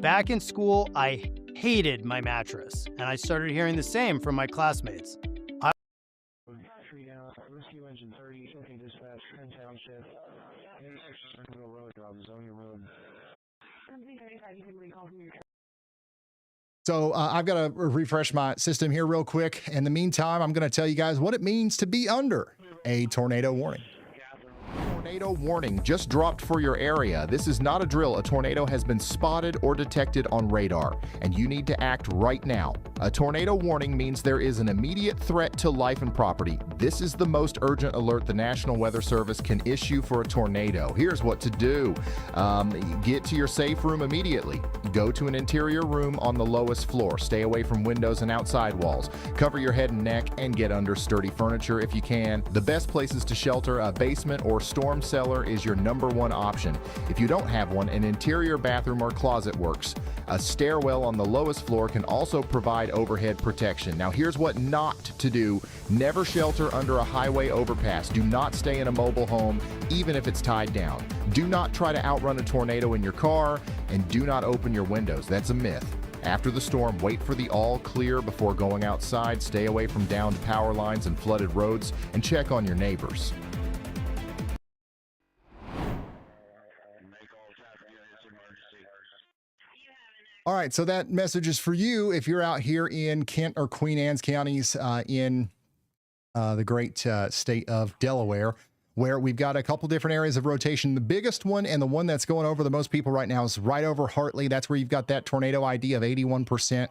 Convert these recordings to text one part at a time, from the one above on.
Back in school, I hated my mattress, and I started hearing the same from my classmates. Tree down, rescue engine 30, okay, dispatch, Trent Township. Zonia Road. So I've got to refresh my system here real quick. In the meantime, I'm going to tell you guys what it means to be under a tornado warning. Tornado warning just dropped for your area. This is not a drill. A tornado has been spotted or detected on radar, and you need to act right now. A tornado warning means there is an immediate threat to life and property. This is the most urgent alert the National Weather Service can issue for a tornado. Here's what to do. Get to your safe room immediately. Go to an interior room on the lowest floor. Stay away from windows and outside walls. Cover your head and neck and get under sturdy furniture if you can. The best places to shelter, a basement or storm cellar, is your #1 option. If you don't have one, an interior bathroom or closet works. A stairwell on the lowest floor can also provide overhead protection. Now here's what not to do. Never shelter under a highway overpass. Do not stay in a mobile home, even if it's tied down. Do not try to outrun a tornado in your car, and do not open your windows. That's a myth. After the storm, wait for the all clear before going outside. Stay away from downed power lines and flooded roads, and check on your neighbors. All right, so that message is for you if you're out here in Kent or Queen Anne's counties in the great state of Delaware, where we've got a couple different areas of rotation. The biggest one and the one that's going over the most people right now is right over Hartley. That's where you've got that tornado ID of 81%.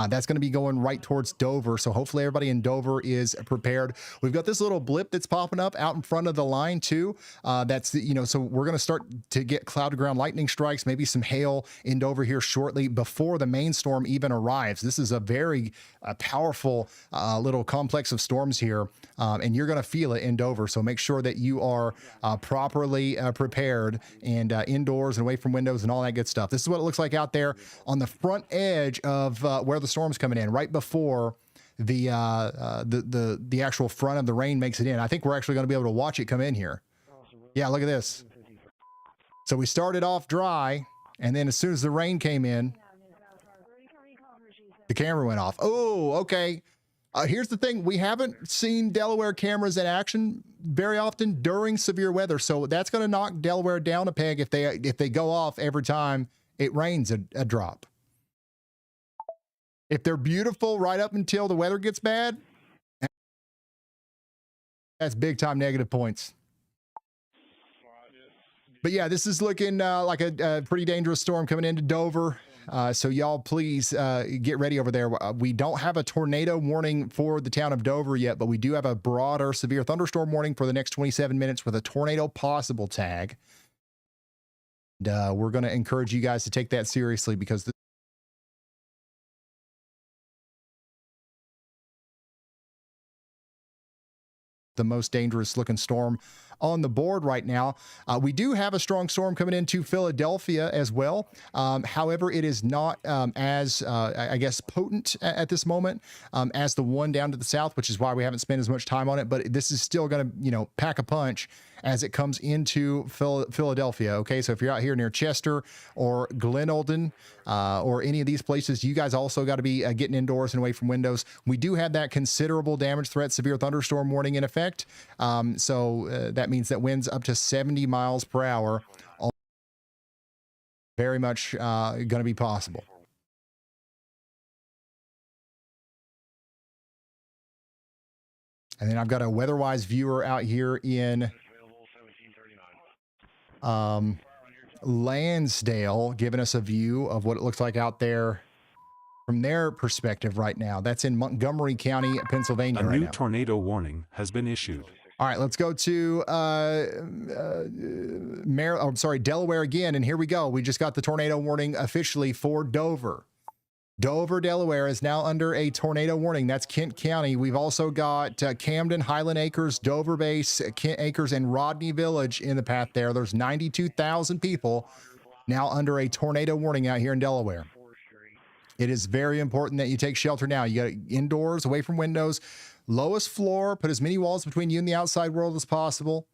That's going to be going right towards Dover. So hopefully everybody in Dover is prepared. We've got this little blip that's popping up out in front of the line too. That's, so we're going to start to get cloud to ground lightning strikes, maybe some hail in Dover here shortly before the main storm even arrives. This is a very powerful little complex of storms here, and you're going to feel it in Dover. So make sure that you are properly prepared and indoors and away from windows and all that good stuff. This is what it looks like out there on the front edge of where the storm's coming in, right before the actual front of the rain makes it in. I think we're actually going to be able to watch it come in here. Yeah, look at this. So we started off dry, and then as soon as the rain came in, the camera went off. Oh, okay. Here's the thing. We haven't seen Delaware cameras in action very often during severe weather, so that's going to knock Delaware down a peg if they go off every time it rains a drop. If they're beautiful right up until the weather gets bad, that's big time negative points. But yeah, this is looking like a pretty dangerous storm coming into Dover. So y'all please get ready over there. We don't have a tornado warning for the town of Dover yet, but we do have a broader severe thunderstorm warning for the next 27 minutes with a tornado possible tag. And we're going to encourage you guys to take that seriously, because the most dangerous looking storm on the board right now. We do have a strong storm coming into Philadelphia as well. However, it is not as, I guess, potent at this moment as the one down to the south, which is why we haven't spent as much time on it. But this is still going to, pack a punch as it comes into Philadelphia. Okay, so if you're out here near Chester or Glenolden or any of these places, you guys also got to be getting indoors and away from windows. We do have that considerable damage threat severe thunderstorm warning in effect. So that means that winds up to 70 miles per hour are very much going to be possible. And then I've got a WeatherWise viewer out here in Lansdale giving us a view of what it looks like out there from their perspective right now. That's in Montgomery County, Pennsylvania right now. A new tornado warning has been issued. All right, let's go to Delaware again, and here we go. We just got the tornado warning officially for Dover. Dover, Delaware is now under a tornado warning. That's Kent County. We've also got Camden, Highland Acres, Dover Base, Kent Acres, and Rodney Village in the path there. There's 92,000 people now under a tornado warning out here in Delaware. It is very important that you take shelter now. You got indoors, away from windows, lowest floor, put as many walls between you and the outside world as possible.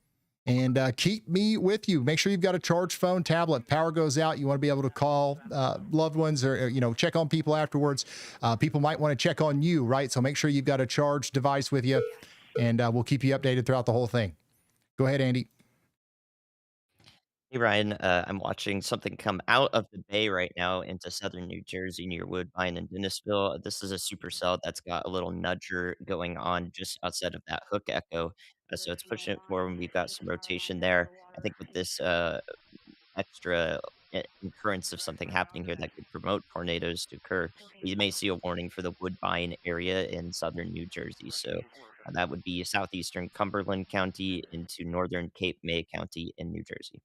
And keep me with you. Make sure you've got a charged phone, tablet. Power goes out. You want to be able to call loved ones or, check on people afterwards. People might want to check on you, right? So make sure you've got a charged device with you, and we'll keep you updated throughout the whole thing. Go ahead, Andy. Hey Ryan, I'm watching something come out of the bay right now into southern New Jersey near Woodbine and Dennisville. This is a supercell that's got a little nudger going on just outside of that hook echo. So it's pushing it forward. And we've got some rotation there. I think with this extra occurrence of something happening here that could promote tornadoes to occur, you may see a warning for the Woodbine area in southern New Jersey. So that would be southeastern Cumberland County into northern Cape May County in New Jersey.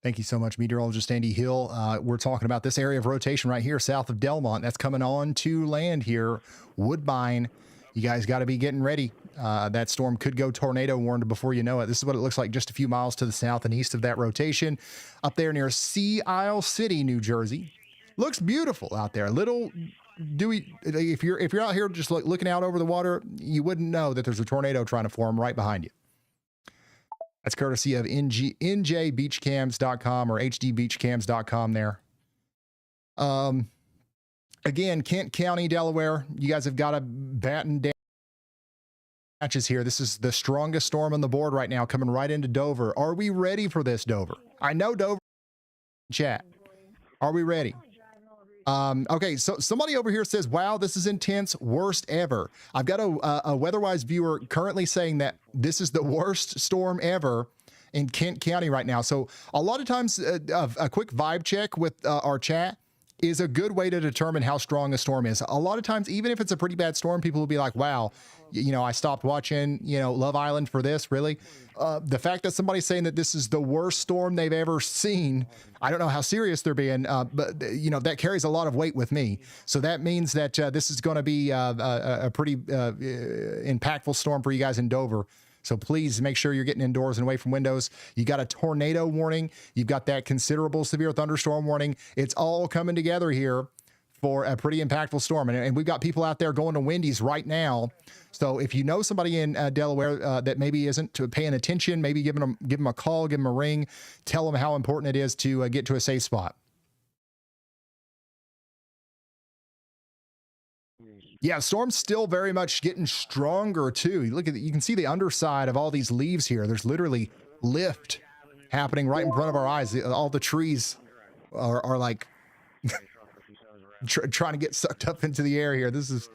Thank you so much, meteorologist Andy Hill. We're talking about this area of rotation right here south of Delmont. That's coming on to land here. Woodbine, you guys got to be getting ready. That storm could go tornado warned before you know it. This is what it looks like just a few miles to the south and east of that rotation. Up there near Sea Isle City, New Jersey. Looks beautiful out there. Little dewy. If you're out here just looking out over the water, you wouldn't know that there's a tornado trying to form right behind you. That's courtesy of njbeachcams.com or hdbeachcams.com there. Again, Kent County, Delaware, you guys have got to batten down matches here. This is the strongest storm on the board right now, coming right into Dover. Are we ready for this, Dover? I know Dover. Chat. Are we ready? Okay, so somebody over here says, wow, this is intense, worst ever. I've got a WeatherWise viewer currently saying that this is the worst storm ever in Kent County right now. So a lot of times a quick vibe check with our chat is a good way to determine how strong a storm is. A lot of times, even if it's a pretty bad storm, people will be like, wow, I stopped watching, Love Island for this, really? The fact that somebody's saying that this is the worst storm they've ever seen, I don't know how serious they're being, but, that carries a lot of weight with me. So that means that this is going to be a pretty impactful storm for you guys in Dover. So please make sure you're getting indoors and away from windows. You got a tornado warning. You've got that considerable severe thunderstorm warning. It's all coming together here for a pretty impactful storm. And we've got people out there going to Wendy's right now. So if you know somebody in Delaware that maybe isn't paying attention, maybe give them a call, give them a ring, tell them how important it is to get to a safe spot. Yeah, storm's still very much getting stronger too. You can see the underside of all these leaves here. There's literally lift happening right in front of our eyes. All the trees are like trying to get sucked up into the air here. This is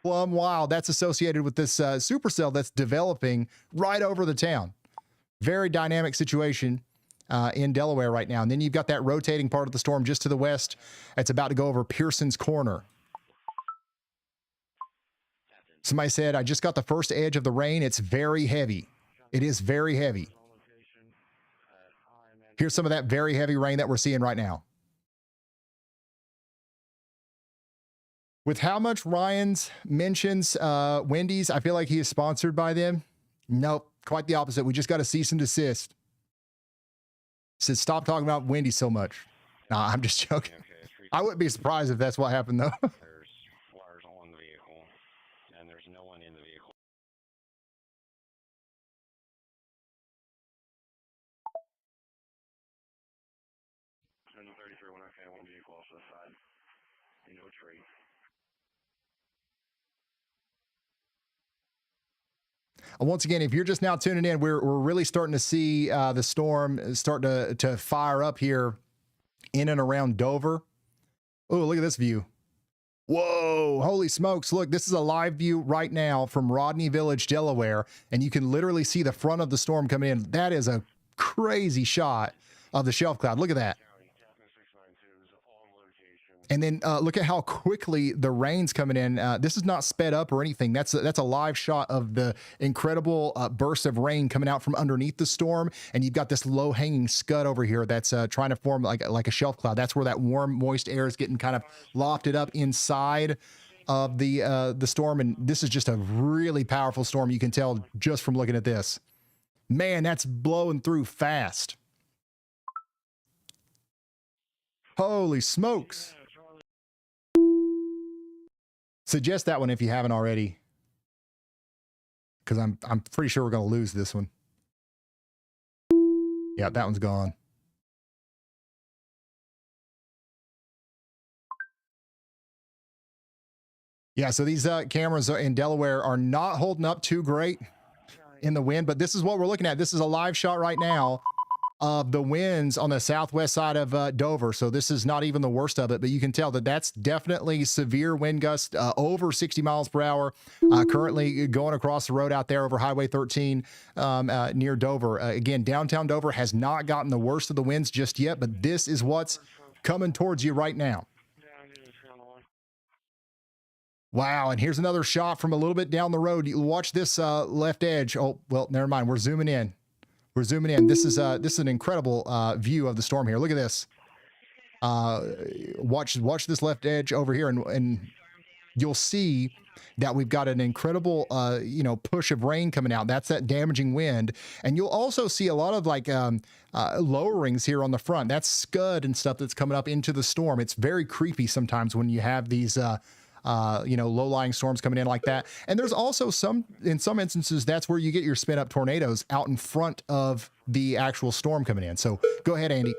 plumb wild. That's associated with this supercell that's developing right over the town. Very dynamic situation in Delaware right now. And then you've got that rotating part of the storm just to the west. It's about to go over Pearson's Corner. Somebody said, I just got the first edge of the rain. It's very heavy. It is very heavy. Here's some of that very heavy rain that we're seeing right now. With how much Ryan's mentions Wendy's, I feel like he is sponsored by them. Nope, quite the opposite. We just got a cease and desist. Said, stop talking about Wendy's so much. Nah, I'm just joking. I wouldn't be surprised if that's what happened, though. There's wires on the vehicle, and there's no one in the vehicle. And the 33 one, okay, one vehicle off to the side. Into a tree. Once again, if you're just now tuning in, we're really starting to see the storm start to fire up here in and around Dover. Oh, look at this view. Whoa, holy smokes. Look, this is a live view right now from Rodney Village, Delaware, and you can literally see the front of the storm coming in. That is a crazy shot of the shelf cloud. Look at that. And then look at how quickly the rain's coming in. This is not sped up or anything. That's a live shot of the incredible bursts of rain coming out from underneath the storm. And you've got this low-hanging scud over here that's trying to form like a shelf cloud. That's where that warm, moist air is getting kind of lofted up inside of the storm. And this is just a really powerful storm. You can tell just from looking at this. Man, that's blowing through fast. Holy smokes. Suggest that one if you haven't already, because I'm pretty sure we're going to lose this one. Yeah, that one's gone. Yeah, so these cameras in Delaware are not holding up too great in the wind, but this is what we're looking at. This is a live shot right now of the winds on the southwest side of Dover. So this is not even the worst of it, but you can tell that that's definitely severe wind gusts, over 60 miles per hour, currently going across the road out there over Highway 13 near Dover. Again, downtown Dover has not gotten the worst of the winds just yet, but this is what's coming towards you right now. Wow, and here's another shot from a little bit down the road. You watch this left edge. Oh, well, never mind. We're zooming in. We're zooming in. This is an incredible view of the storm here. Look at this. Watch this left edge over here, and you'll see that we've got an incredible push of rain coming out. That's that damaging wind, and you'll also see a lot of lowerings here on the front. That's scud and stuff that's coming up into the storm. It's very creepy sometimes when you have these low-lying storms coming in like that. And there's also in some instances, that's where you get your spin-up tornadoes out in front of the actual storm coming in. So go ahead, Andy.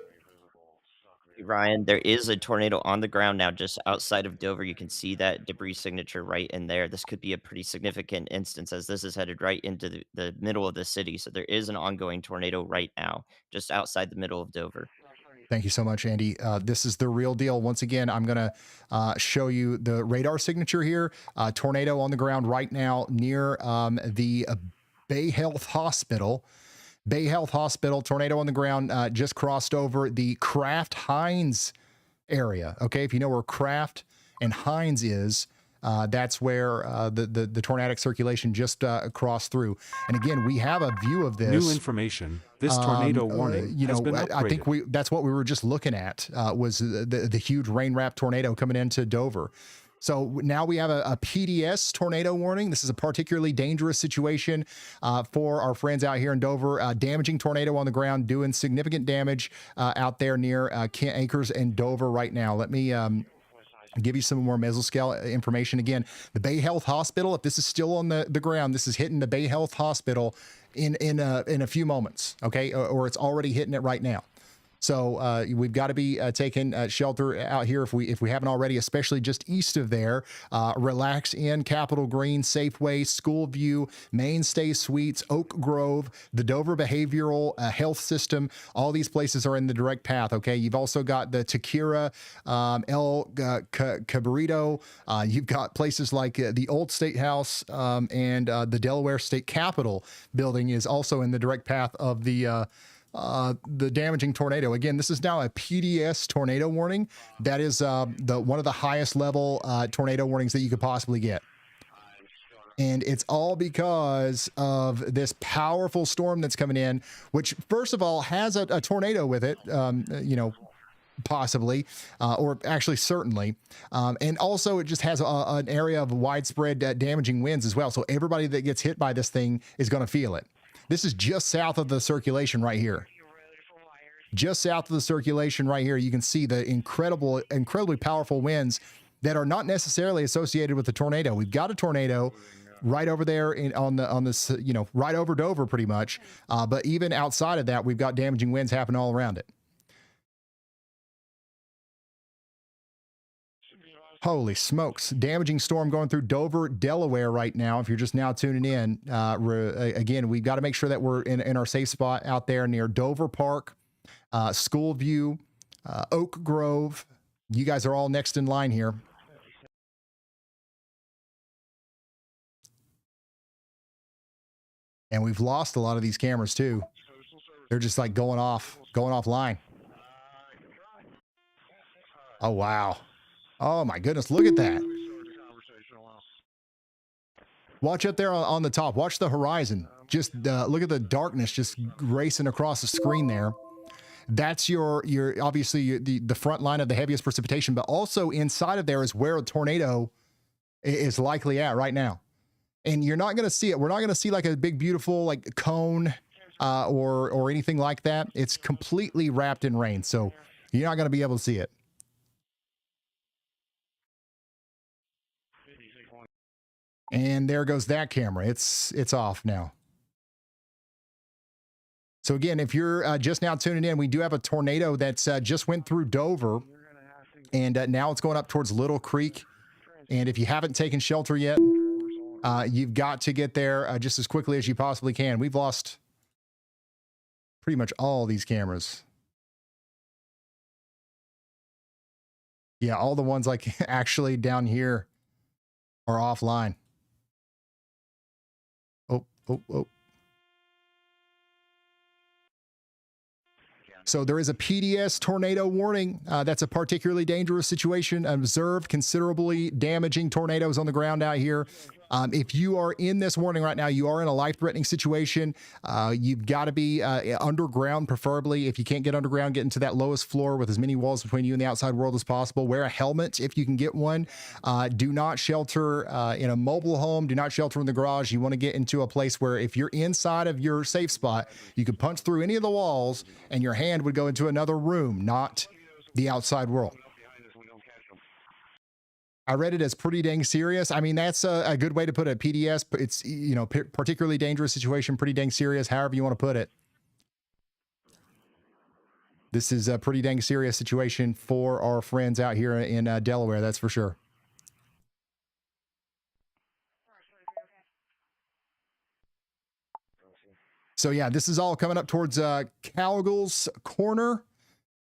Ryan, there is a tornado on the ground now just outside of Dover. You can see that debris signature right in there. This could be a pretty significant instance as this is headed right into the middle of the city. So there is an ongoing tornado right now just outside the middle of Dover. Thank you so much, Andy. This is the real deal. Once again, I'm going to show you the radar signature here. Tornado on the ground right now near the Bay Health Hospital. Bay Health Hospital, tornado on the ground, just crossed over the Kraft Heinz area. Okay, if you know where Kraft and Heinz is, that's where the tornadic circulation just crossed through. And again, we have a view of this. New information. This tornado warning has been upgraded. I think that's what we were just looking at, was the huge rain-wrapped tornado coming into Dover. So now we have a PDS tornado warning. This is a particularly dangerous situation for our friends out here in Dover. Damaging tornado on the ground, doing significant damage out there near Kent Acres and Dover right now. Let me give you some more mesoscale information. Again, the Bay Health Hospital, if this is still on the ground, this is hitting the Bay Health Hospital in a few moments, okay? Or it's already hitting it right now. So we've got to be taking shelter out here if we haven't already, especially just east of there. Relax Inn, Capitol Green, Safeway, Schoolview, Mainstay Suites, Oak Grove, the Dover Behavioral Health System. All these places are in the direct path. Okay, you've also got the Tequila, El Cabrito. You've got places like the Old State House and the Delaware State Capitol building is also in the direct path of the damaging tornado. Again, this is now a PDS tornado warning. That is one of the highest level tornado warnings that you could possibly get. And it's all because of this powerful storm that's coming in, which first of all has a tornado with it, possibly, or actually certainly. And also it just has an area of widespread damaging winds as well. So everybody that gets hit by this thing is going to feel it. This is just south of the circulation right here. Just south of the circulation right here, you can see the incredibly powerful winds that are not necessarily associated with the tornado. We've got a tornado right over there on this, right over Dover pretty much. But even outside of that, we've got damaging winds happening all around it. Holy smokes. Damaging storm going through Dover, Delaware right now. If you're just now tuning in, again, we've got to make sure that we're in our safe spot out there near Dover Park, Schoolview, Oak Grove. You guys are all next in line here. And we've lost a lot of these cameras too. They're just like going offline. Oh, wow. Oh my goodness, look at that. Watch up there on the top. Watch the horizon. Just look at the darkness just racing across the screen there. That's your obviously the front line of the heaviest precipitation, but also inside of there is where a tornado is likely at right now. And you're not going to see it. We're not going to see like a big, beautiful like cone or anything like that. It's completely wrapped in rain. So you're not going to be able to see it. And there goes that camera. It's off now. So again, if you're just now tuning in, we do have a tornado that's just went through Dover, and now it's going up towards Little Creek. And if you haven't taken shelter yet, you've got to get there just as quickly as you possibly can. We've lost pretty much all these cameras. Yeah, all the ones like actually down here are offline. Oh. So there is a PDS tornado warning. That's a particularly dangerous situation. Observed considerably damaging tornadoes on the ground out here. If you are in this warning right now, you are in a life-threatening situation. You've got to be underground, preferably. If you can't get underground, get into that lowest floor with as many walls between you and the outside world as possible. Wear a helmet if you can get one. Do not shelter in a mobile home. Do not shelter in the garage. You want to get into a place where if you're inside of your safe spot, you could punch through any of the walls and your hand would go into another room, not the outside world. I read it as pretty dang serious. I mean, that's a good way to put it. PDS, it's, you know, particularly dangerous situation, pretty dang serious, however you want to put it. This is a pretty dang serious situation for our friends out here in Delaware, that's for sure. So yeah, this is all coming up towards Cowgills Corner,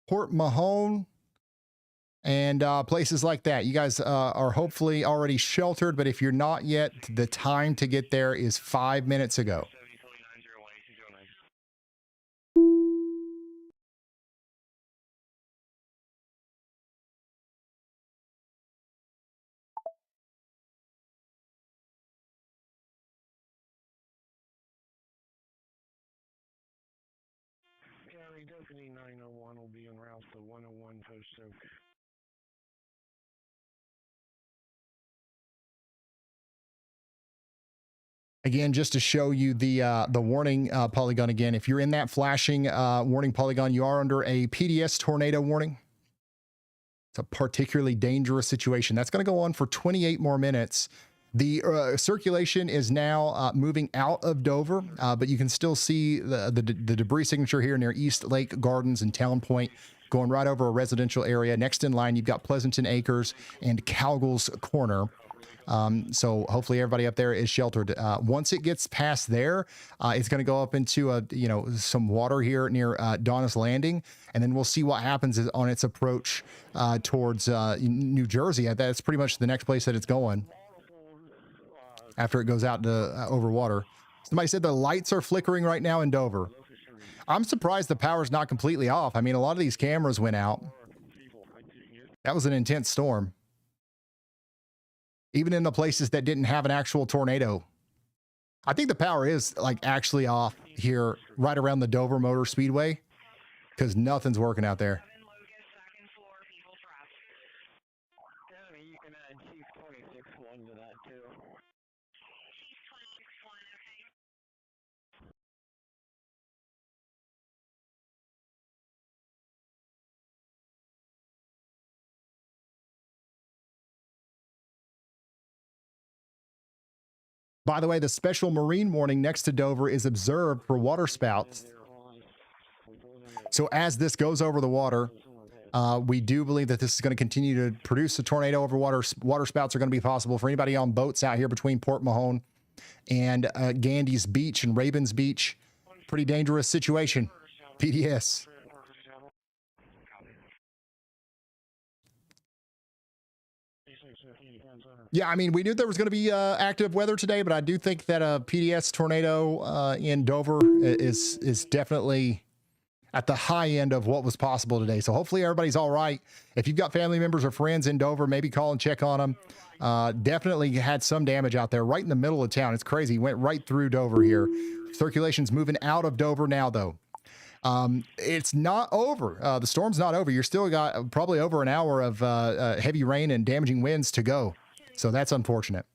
Port Mahone, and places like that. You guys are hopefully already sheltered, but if you're not yet, the time to get there is 5 minutes ago. Deputy 901 will be en route to 101 Post Oak. Again, just to show you the warning polygon again, if you're in that flashing warning polygon, you are under a PDS tornado warning. It's a particularly dangerous situation. That's going to go on for 28 more minutes. The circulation is now moving out of Dover, but you can still see the debris signature here near East Lake Gardens and Town Point, going right over a residential area. Next in line, you've got Pleasanton Acres and Cowgills Corner. So hopefully everybody up there is sheltered. Once it gets past there, it's going to go up into some water here near Donna's Landing, and then we'll see what happens on its approach towards New Jersey. That's pretty much the next place that it's going after it goes out to over water. Somebody said the lights are flickering right now in Dover. I'm surprised the power's not completely off. I mean, a lot of these cameras went out. That was an intense storm. Even in the places that didn't have an actual tornado. I think the power is like actually off here right around the Dover Motor Speedway because nothing's working out there. By the way, the special marine warning next to Dover is observed for waterspouts. So as this goes over the water, we do believe that this is going to continue to produce a tornado over water. Waterspouts are going to be possible for anybody on boats out here between Port Mahone and Gandy's Beach and Ravens Beach. Pretty dangerous situation. PDS. Yeah, I mean, we knew there was going to be active weather today, but I do think that a PDS tornado in Dover is definitely at the high end of what was possible today. So hopefully everybody's all right. If you've got family members or friends in Dover, maybe call and check on them. Definitely had some damage out there right in the middle of town. It's crazy. Went right through Dover here. Circulation's moving out of Dover now, though. It's not over. The storm's not over. You're still got probably over an hour of heavy rain and damaging winds to go. So that's unfortunate.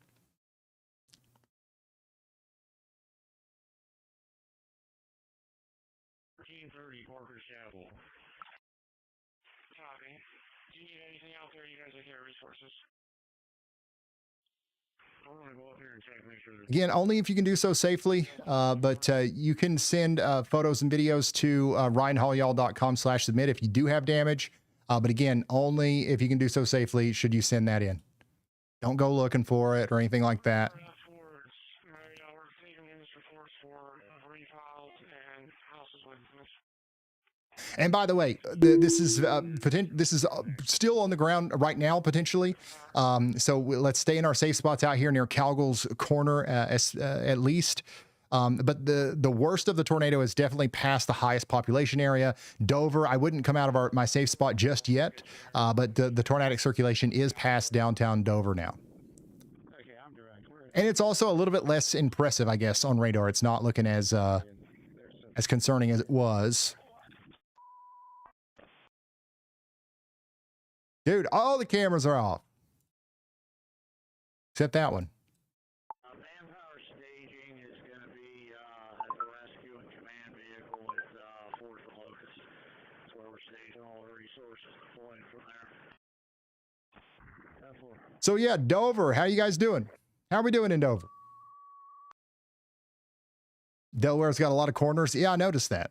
Again, only if you can do so safely, but you can send photos and videos to ryanhaulyall.com/submit if you do have damage. But again, only if you can do so safely should you send that in. Don't go looking for it or anything like that. And by the way, this is still on the ground right now, potentially. So let's stay in our safe spots out here near Calgill's Corner, at least. But the worst of the tornado is definitely past the highest population area. Dover, I wouldn't come out of my safe spot just yet, but the tornadic circulation is past downtown Dover now. And it's also a little bit less impressive, I guess, on radar. It's not looking as concerning as it was. Dude, all the cameras are off. Except that one. Manpower staging is going to be at the rescue and command vehicle with Force and Locust. That's where we're staging all the resources deploying from there. So yeah, Dover, how you guys doing? How are we doing in Dover? Delaware's got a lot of corners. Yeah, I noticed that.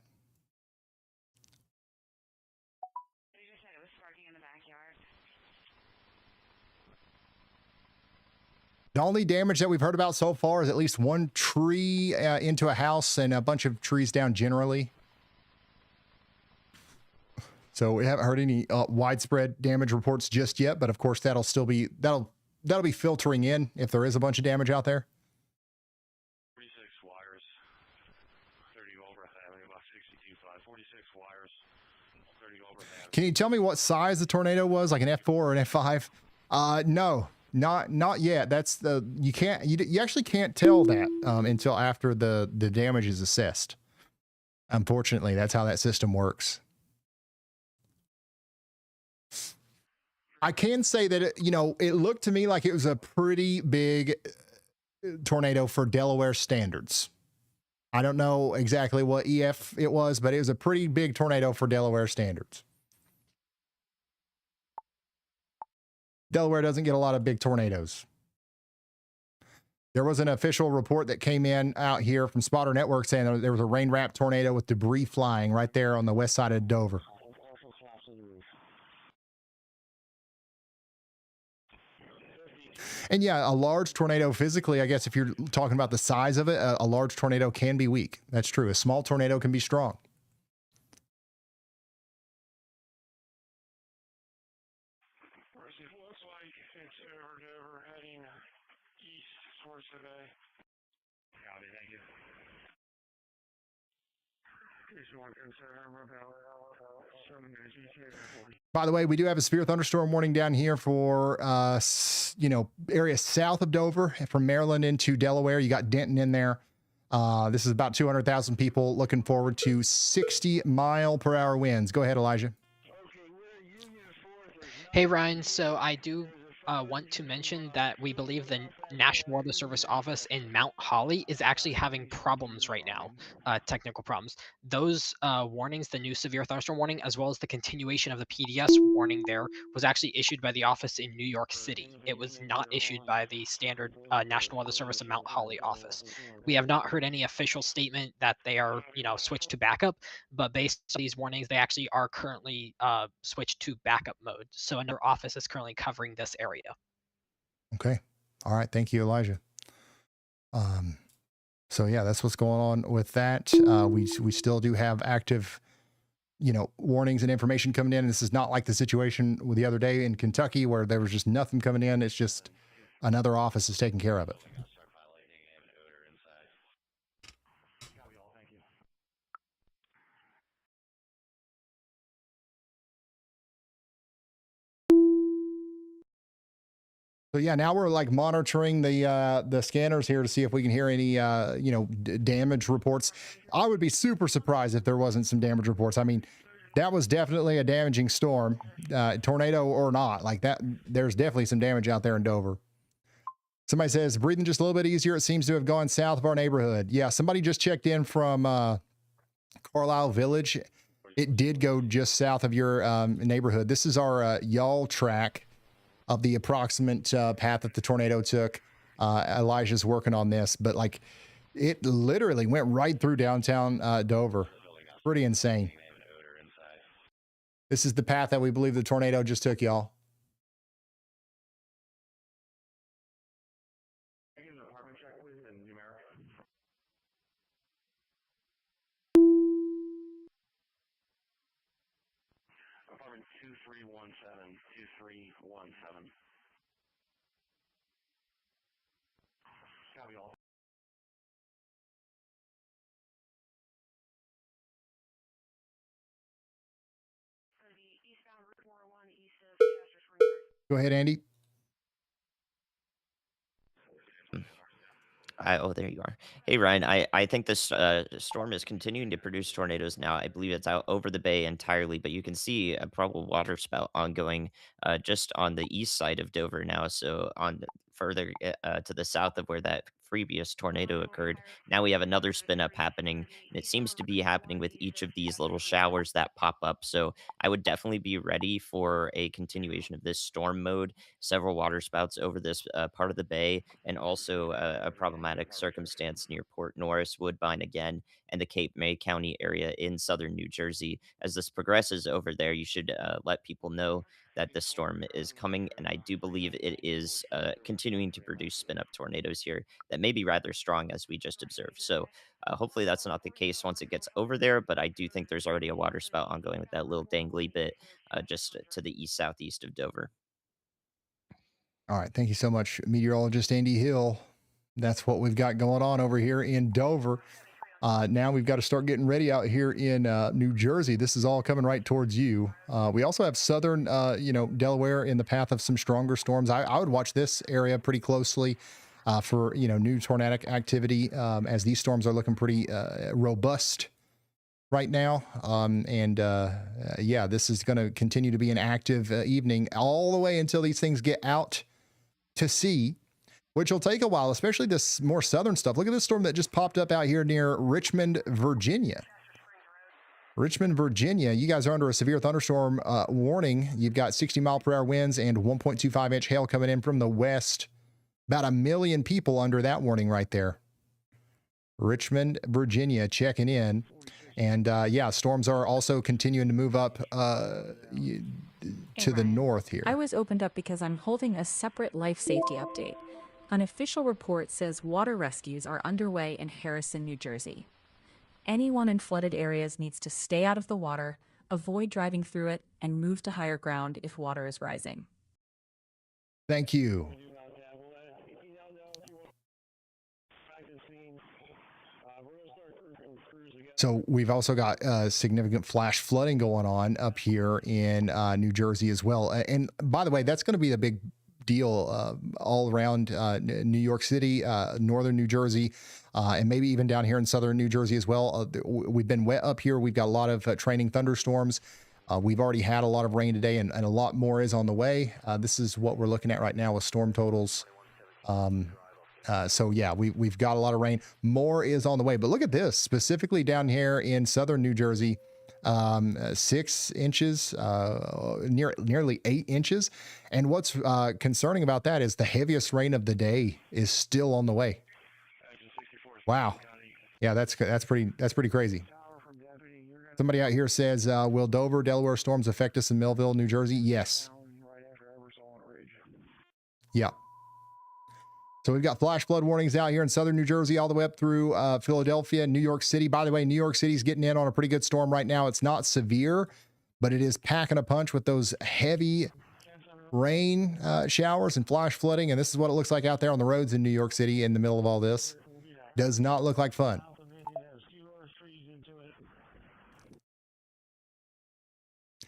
The only damage that we've heard about so far is at least one tree into a house and a bunch of trees down generally. So we haven't heard any widespread damage reports just yet, but of course that'll be filtering in if there is a bunch of damage out there. 46 wires, 30 overhead, about 62.5, 46 wires, 30 overhead. Can you tell me what size the tornado was, like an F4 or an F5? No. Not yet. That's you actually can't tell that until after the damage is assessed. Unfortunately, that's how that system works. I can say that it looked to me like it was a pretty big tornado for Delaware standards. I don't know exactly what EF it was, but it was a pretty big tornado for Delaware standards. Delaware doesn't get a lot of big tornadoes. There was an official report that came in out here from Spotter Network saying that there was a rain-wrapped tornado with debris flying right there on the west side of Dover. And yeah, a large tornado physically, I guess if you're talking about the size of it, a large tornado can be weak. That's true. A small tornado can be strong. By the way, we do have a severe thunderstorm warning down here for, area south of Dover, from Maryland into Delaware. You got Denton in there. This is about 200,000 people looking forward to 60-mile-per-hour winds. Go ahead, Elijah. Hey, Ryan. So I do want to mention that we believe the National Weather Service office in Mount Holly is actually having problems right now, technical problems. Those warnings, the new severe thunderstorm warning, as well as the continuation of the PDS warning there, was actually issued by the office in New York City. It was not issued by the standard National Weather Service in Mount Holly office. We have not heard any official statement that they are, switched to backup, but based on these warnings, they actually are currently switched to backup mode. So another office is currently covering this area. Okay. All right. Thank you, Elijah. So yeah, that's what's going on with that. We still do have active, warnings and information coming in. This is not like the situation with the other day in Kentucky where there was just nothing coming in. It's just another office is taking care of it. So yeah, now we're like monitoring the scanners here to see if we can hear any damage reports. I would be super surprised if there wasn't some damage reports. I mean, that was definitely a damaging storm, tornado or not. Like that, there's definitely some damage out there in Dover. Somebody says breathing just a little bit easier. It seems to have gone south of our neighborhood. Yeah, somebody just checked in from Carlisle Village. It did go just south of your neighborhood. This is our yawl track of the approximate path that the tornado took. Elijah's working on this, but like it literally went right through downtown Dover. Pretty insane. This is the path that we believe the tornado just took, y'all. Apartment 2317, 2317. Copy all. Go ahead, Andy. Oh, there you are. Hey, Ryan. I think this storm is continuing to produce tornadoes now. I believe it's out over the bay entirely, but you can see a probable water spout ongoing just on the east side of Dover now. So further to the south of where that previous tornado occurred, now we have another spin up happening, and it seems to be happening with each of these little showers that pop up. So I would definitely be ready for a continuation of this storm mode, several water spouts over this part of the bay, and also a problematic circumstance near Port Norris, Woodbine again, and the Cape May County area in southern New Jersey. As this progresses over there, you should let people know that the storm is coming, and I do believe it is continuing to produce spin up tornadoes here that may be rather strong, as we just observed. So hopefully that's not the case once it gets over there, but I do think there's already a water spout ongoing with that little dangly bit just to the east southeast of Dover. All right. Thank you so much, meteorologist Andy Hill. That's what we've got going on over here in Dover. Now we've got to start getting ready out here in New Jersey. This is all coming right towards you. We also have southern, Delaware in the path of some stronger storms. I would watch this area pretty closely for, new tornadic activity as these storms are looking pretty robust right now. This is going to continue to be an active evening all the way until these things get out to sea, which will take a while, especially this more southern stuff. Look at this storm that just popped up out here near Richmond, Virginia. Richmond, Virginia, you guys are under a severe thunderstorm warning. You've got 60-mile-per-hour winds and 1.25-inch hail coming in from the west. About 1 million people under that warning right there. Richmond, Virginia, checking in. And storms are also continuing to move up to the north here. I was opened up because I'm holding a separate life safety update. An official report says water rescues are underway in Harrison, New Jersey. Anyone in flooded areas needs to stay out of the water, avoid driving through it, and move to higher ground if water is rising. Thank you. So we've also got significant flash flooding going on up here in New Jersey as well. And by the way, that's going to be a big deal all around New York City, northern New Jersey, and maybe even down here in southern New Jersey as well. We've been wet up here. We've got a lot of training thunderstorms. We've already had a lot of rain today, and a lot more is on the way. This is what we're looking at right now with storm totals. We've got a lot of rain. More is on the way. But look at this, specifically down here in southern New Jersey, 6 inches, nearly 8 inches. And what's concerning about that is the heaviest rain of the day is still on the way. Wow. Yeah, that's pretty crazy. Somebody out here says, will Dover, Delaware storms affect us in Millville, New Jersey? Yes. Yeah. So we've got flash flood warnings out here in southern New Jersey all the way up through Philadelphia, New York City. By the way, New York City's getting in on a pretty good storm right now. It's not severe, but it is packing a punch with those heavy rain showers and flash flooding. And this is what it looks like out there on the roads in New York City in the middle of all this. Does not look like fun.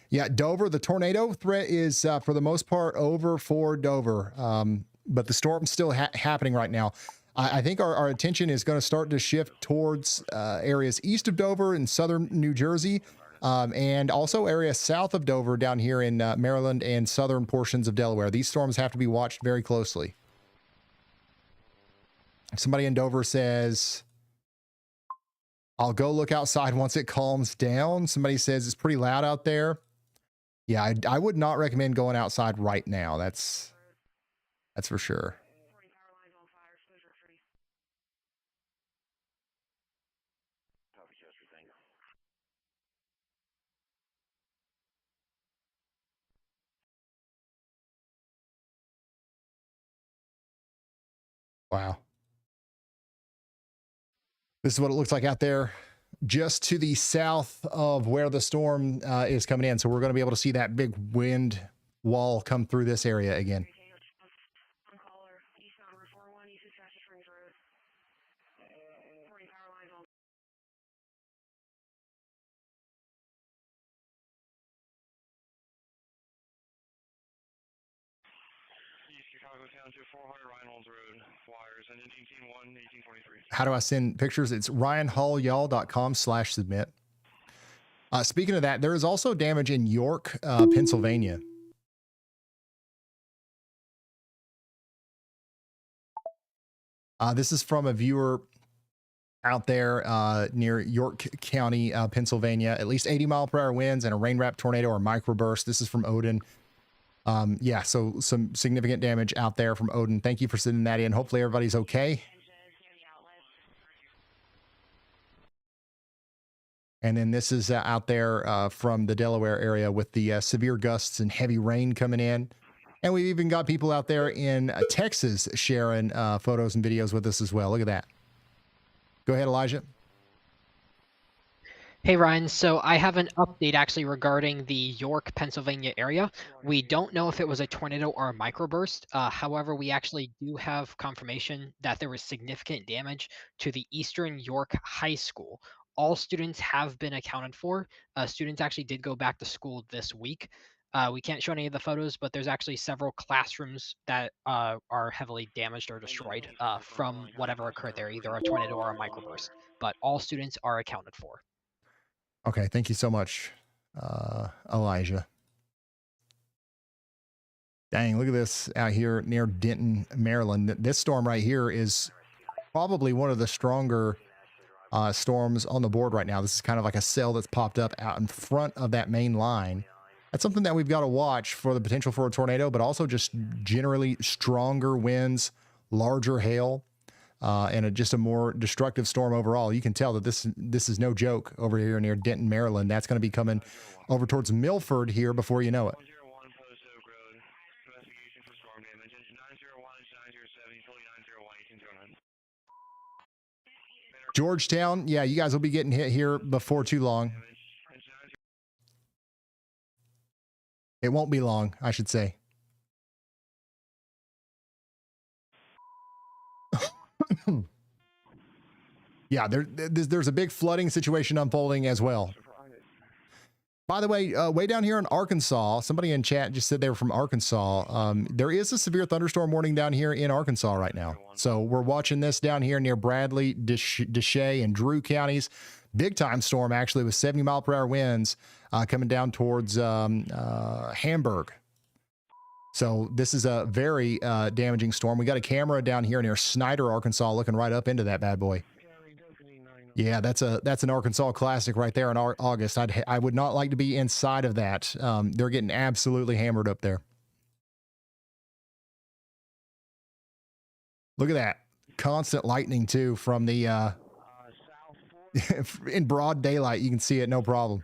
Yeah, Dover, the tornado threat is for the most part over for Dover. But the storm's still happening right now. I think our attention is going to start to shift towards areas east of Dover in southern New Jersey, and also areas south of Dover down here in Maryland and southern portions of Delaware. These storms have to be watched very closely. Somebody in Dover says, I'll go look outside once it calms down. Somebody says it's pretty loud out there. Yeah, I would not recommend going outside right now. That's for sure. Wow. This is what it looks like out there, just to the south of where the storm is coming in. So we're going to be able to see that big wind wall come through this area again. How do I send pictures? It's ryanhallyall.com/submit. Speaking of that, there is also damage in York, Pennsylvania. This is from a viewer out there near York County, Pennsylvania. At least 80-mile-per-hour winds and a rain-wrapped tornado or microburst. This is from Odin. Yeah, so some significant damage out there from Odin. Thank you for sending that in. Hopefully everybody's okay. And then this is out there from the Delaware area with the severe gusts and heavy rain coming in. And we've even got people out there in Texas sharing photos and videos with us as well. Look at that. Go ahead, Elijah. Hey, Ryan. So I have an update actually regarding the York, Pennsylvania area. We don't know if it was a tornado or a microburst. However, we actually do have confirmation that there was significant damage to the Eastern York High School. All students have been accounted for. Students actually did go back to school this week. We can't show any of the photos, but there's actually several classrooms that are heavily damaged or destroyed from whatever occurred there, either a tornado or a microburst. But all students are accounted for. Okay, thank you so much, Elijah. Dang, look at this out here near Denton, Maryland. This storm right here is probably one of the stronger storms on the board right now. This is kind of like a cell that's popped up out in front of that main line. That's something that we've got to watch for the potential for a tornado, but also just generally stronger winds, larger hail. And just a more destructive storm overall. You can tell that this is no joke over here near Denton, Maryland. That's going to be coming over towards Milford here before you know it. Georgetown, yeah, you guys will be getting hit here before too long. It won't be long, I should say. Yeah, there's a big flooding situation unfolding as well. By the way, way down here in Arkansas, somebody in chat just said they were from Arkansas. There is a severe thunderstorm warning down here in Arkansas right now. So we're watching this down here near Bradley, Deshay, and Drew counties. Big time storm, actually, with 70-mile-per-hour winds coming down towards Hamburg. So this is a very damaging storm. We got a camera down here near Snyder, Arkansas, looking right up into that bad boy. Yeah, that's an Arkansas classic right there in August. I would not like to be inside of that. They're getting absolutely hammered up there. Look at that. Constant lightning too from the in broad daylight. You can see it, no problem.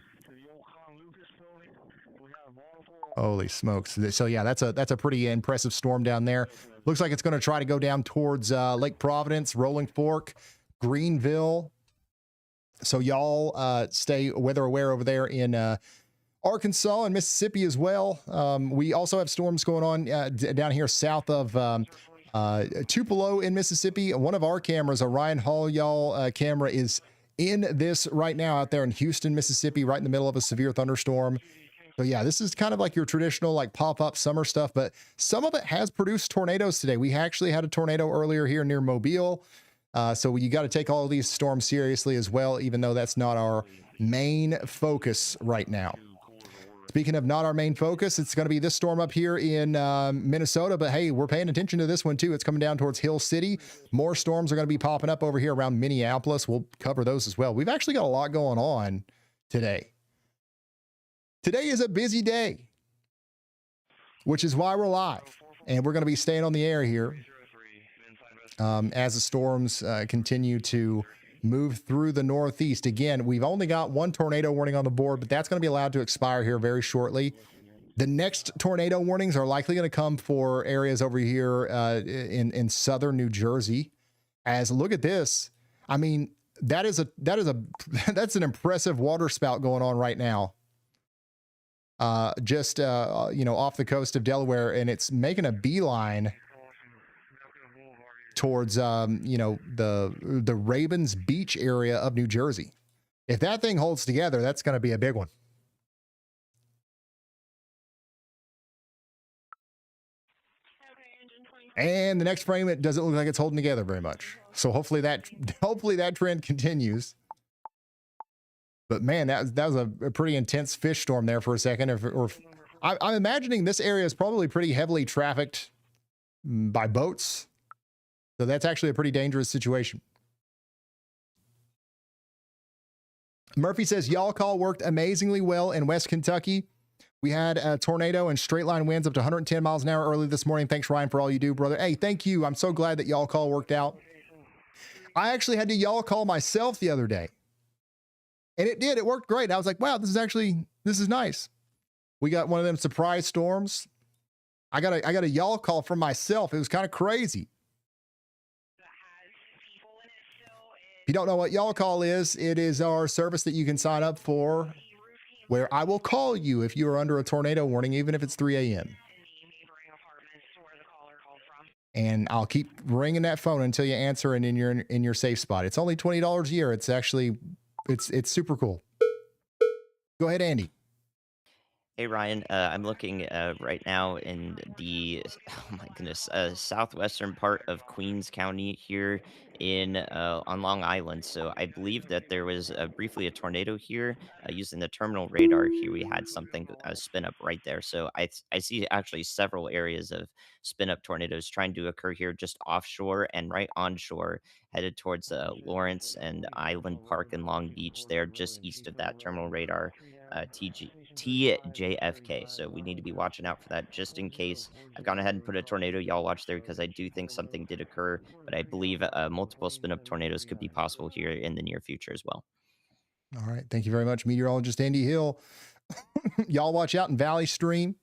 Holy smokes. So yeah, that's a pretty impressive storm down there. Looks like it's going to try to go down towards Lake Providence, Rolling Fork, Greenville. So y'all stay weather aware over there in Arkansas and Mississippi as well. We also have storms going on down here south of Tupelo in Mississippi. One of our cameras, a Ryan Hall y'all camera, is in this right now out there in Houston, Mississippi, right in the middle of a severe thunderstorm. So yeah, this is kind of like your traditional like pop-up summer stuff, but some of it has produced tornadoes today. We actually had a tornado earlier here near Mobile. So you got to take all of these storms seriously as well, even though that's not our main focus right now. Speaking of not our main focus, it's going to be this storm up here in Minnesota. But hey, we're paying attention to this one too. It's coming down towards Hill City. More storms are going to be popping up over here around Minneapolis. We'll cover those as well. We've actually got a lot going on today. Today is a busy day, which is why we're live. And we're going to be staying on the air here as the storms continue to move through the Northeast. Again, we've only got one tornado warning on the board, but that's going to be allowed to expire here very shortly. The next tornado warnings are likely going to come for areas over here in southern New Jersey. As look at this, I mean that's an impressive water spout going on right now. Just off the coast of Delaware, and it's making a beeline towards the Ravens Beach area of New Jersey. If that thing holds together, that's going to be a big one. And the next frame, it doesn't look like it's holding together very much. So hopefully that trend continues. But man, that was a pretty intense fish storm there for a second. I'm imagining this area is probably pretty heavily trafficked by boats. So that's actually a pretty dangerous situation. Murphy says, y'all call worked amazingly well in West Kentucky. We had a tornado and straight line winds up to 110 miles an hour early this morning. Thanks, Ryan, for all you do, brother. Hey, thank you. I'm so glad that y'all call worked out. I actually had to y'all call myself the other day. And it did. It worked great. I was like, wow, this is nice. We got one of them surprise storms. I got a y'all call from myself. It was kind of crazy. If you don't know what y'all call is, it is our service that you can sign up for, where I will call you if you are under a tornado warning, even if it's 3 a.m. And I'll keep ringing that phone until you answer and in your safe spot. It's only $20 a year. It's actually, it's super cool. Go ahead, Andy. Hey Ryan, I'm looking right now in the oh my goodness southwestern part of Queens County here in on Long Island. So I believe that there was briefly a tornado here using the terminal radar. Here we had something spin up right there. So I see actually several areas of spin up tornadoes trying to occur here just offshore and right onshore, headed towards Lawrence and Island Park in Long Beach. There, just east of that terminal radar. TJFK. So we need to be watching out for that just in case. I've gone ahead and put a tornado y'all watch there because I do think something did occur, but I believe multiple spin up tornadoes could be possible here in the near future as well. All right. Thank you very much, meteorologist Andy Hill. Y'all watch out in Valley Stream,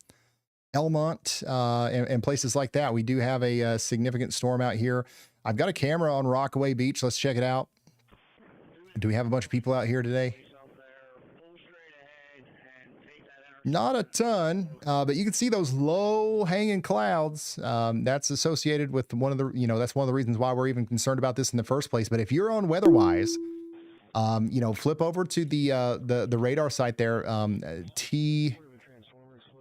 Elmont, and places like that. We do have a significant storm out here. I've got a camera on Rockaway Beach. Let's check it out. Do we have a bunch of people out here today? Not a ton, but you can see those low hanging clouds. That's associated with that's one of the reasons why we're even concerned about this in the first place. But if you're on WeatherWise, flip over to the radar site there,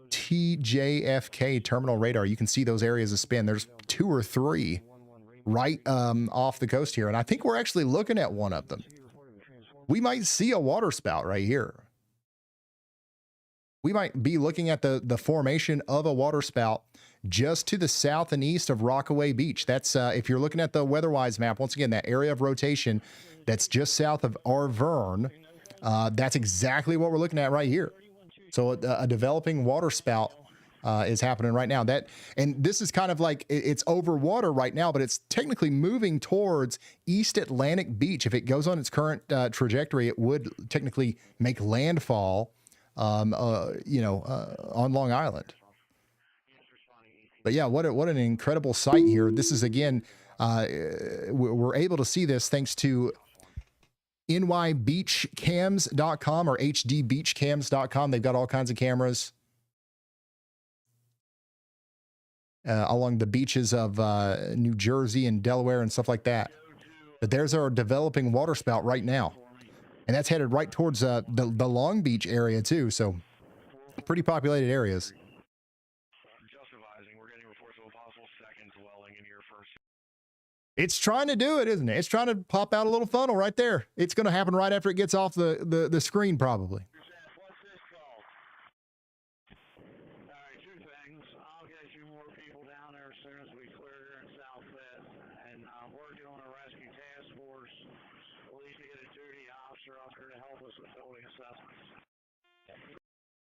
TJFK terminal radar. You can see those areas of spin. There's 2 or 3 right off the coast here. And I think we're actually looking at one of them. We might see a water spout right here. We might be looking at the formation of a water spout just to the south and east of Rockaway Beach. That's if you're looking at the WeatherWise map, once again, that area of rotation that's just south of Arverne, that's exactly what we're looking at right here. So a developing water spout is happening right now. And this is kind of like it's over water right now, but it's technically moving towards East Atlantic Beach. If it goes on its current trajectory, it would technically make landfall on Long Island. But yeah, what an incredible sight here. This is, again, we're able to see this thanks to nybeachcams.com or hdbeachcams.com. They've got all kinds of cameras along the beaches of New Jersey and Delaware and stuff like that. But there's our developing water spout right now. And that's headed right towards the Long Beach area, too. So pretty populated areas. It's trying to do it, isn't it? It's trying to pop out a little funnel right there. It's going to happen right after it gets off the screen, probably.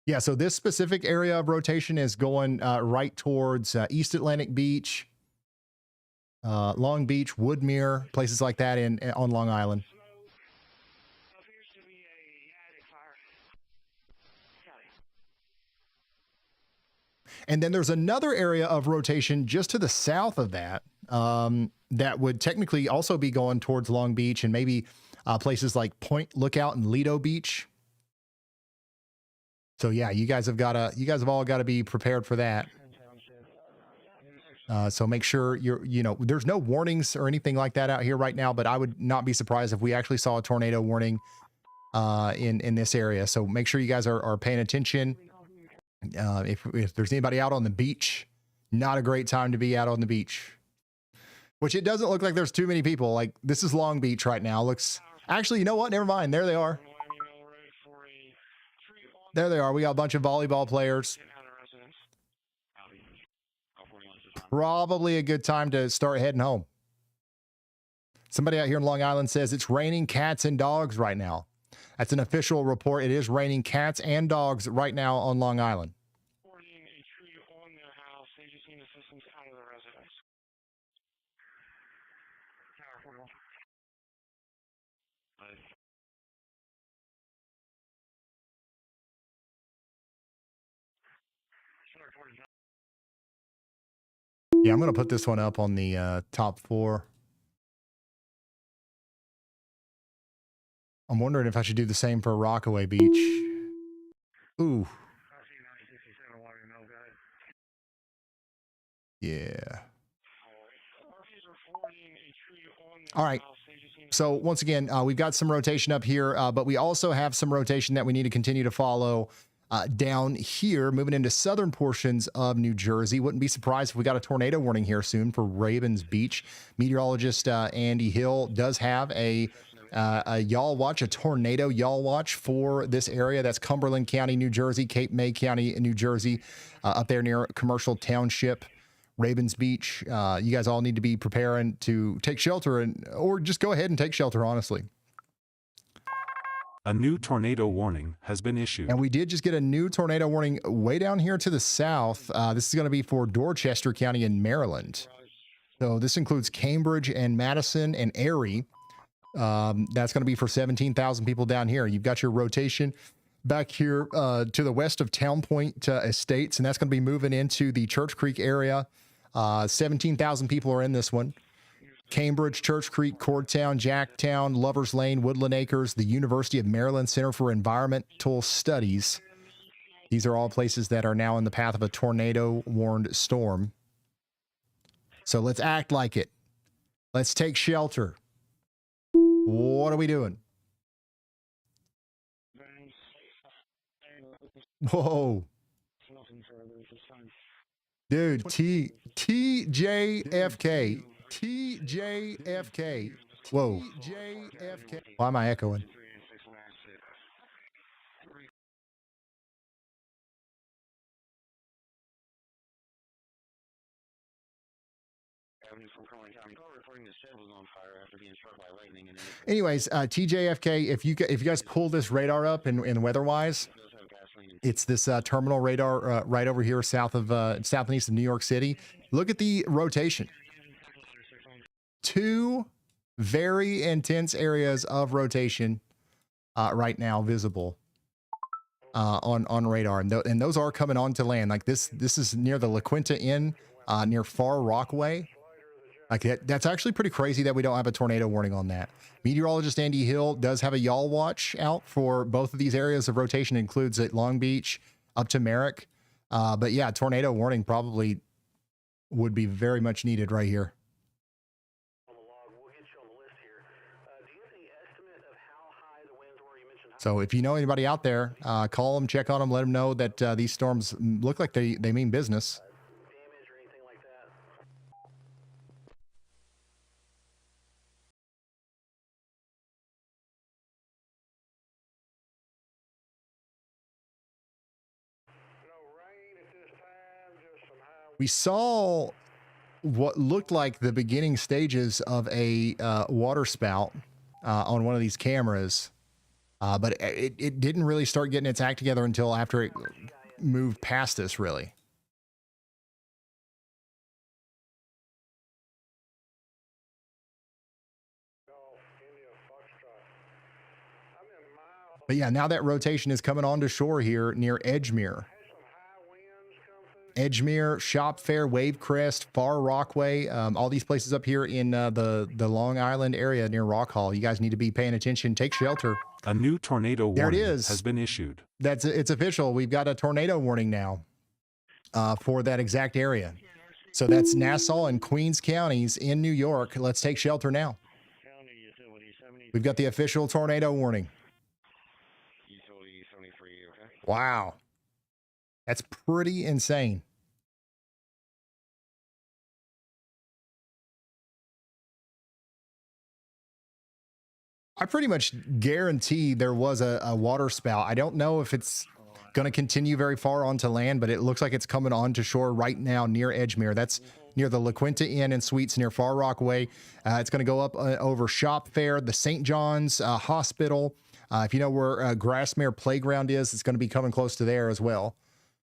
Yeah, so this specific area of rotation is going right towards East Atlantic Beach, Long Beach, Woodmere, places like that on Long Island. And then there's another area of rotation just to the south of that that would technically also be going towards Long Beach and maybe places like Point Lookout and Lido Beach. So yeah, you guys have all got to be prepared for that. So make sure there's no warnings or anything like that out here right now, but I would not be surprised if we actually saw a tornado warning in this area. So make sure you guys are paying attention. If there's anybody out on the beach, not a great time to be out on the beach, which it doesn't look like there's too many people. Like, this is Long Beach right now. Actually, you know what? Never mind. There they are. There they are. We got a bunch of volleyball players. Probably a good time to start heading home. Somebody out here in Long Island says it's raining cats and dogs right now. That's an official report. It is raining cats and dogs right now on Long Island. Yeah, I'm going to put this one up on the top 4. I'm wondering if I should do the same for Rockaway Beach. Ooh. Yeah. All right. So once again, we've got some rotation up here, but we also have some rotation that we need to continue to follow down here, moving into southern portions of New Jersey. Wouldn't be surprised if we got a tornado warning here soon for Ravens Beach. Meteorologist Andy Hill does have a yaw watch, a tornado yaw watch for this area. That's Cumberland County, New Jersey, Cape May County, New Jersey, up there near Commercial Township, Ravens Beach. You guys all need to be preparing to take shelter or just go ahead and take shelter, honestly. A new tornado warning has been issued. And we did just get a new tornado warning way down here to the south. This is going to be for Dorchester County in Maryland. So this includes Cambridge and Madison and Erie. That's going to be for 17,000 people down here. You've got your rotation back here to the west of Town Point Estates, and that's going to be moving into the Church Creek area. 17,000 people are in this one. Cambridge, Church Creek, Cordtown, Jacktown, Lovers Lane, Woodland Acres, the University of Maryland Center for Environmental Studies. These are all places that are now in the path of a tornado-warned storm. So let's act like it. Let's take shelter. What are we doing? Whoa. Dude, TJFK. TJFK. Whoa. TJFK. Why am I echoing? Anyways, TJFK, if you guys pull this radar up in weather-wise, it's this terminal radar right over here south and east of New York City. Look at the rotation. 2 very intense areas of rotation right now visible on radar, and those are coming onto land. Like this is near the La Quinta Inn, near Far Rockaway. Like that's actually pretty crazy that we don't have a tornado warning on that. Meteorologist Andy Hill does have a yaw watch out for both of these areas of rotation. It includes at Long Beach up to Merrick. But yeah, tornado warning probably would be very much needed right here. So if you know anybody out there, call them, check on them, let them know that these storms look like they mean business. We saw what looked like the beginning stages of a water spout on one of these cameras, but it didn't really start getting its act together until after it moved past us, really. But yeah, now that rotation is coming onto shore here near Edgemere. Edgemere, Shop Fair, Wavecrest, Far Rockaway, all these places up here in the Long Island area near Rock Hall. You guys need to be paying attention. Take shelter. A new tornado There it warning is. has been issued. It's official. We've got a tornado warning now for that exact area. So that's Nassau and Queens counties in New York. Let's take shelter now. County Utility 70. We've got the official tornado warning. Utility 73, okay? Wow. That's pretty insane. I pretty much guarantee there was a water spout. I don't know if it's going to continue very far onto land, but it looks like it's coming onto shore right now near Edgemere. That's near the La Quinta Inn and Suites near Far Rockaway. It's going to go up over Shop Fair, the St. John's Hospital. If you know where Grassmere Playground is, it's going to be coming close to there as well.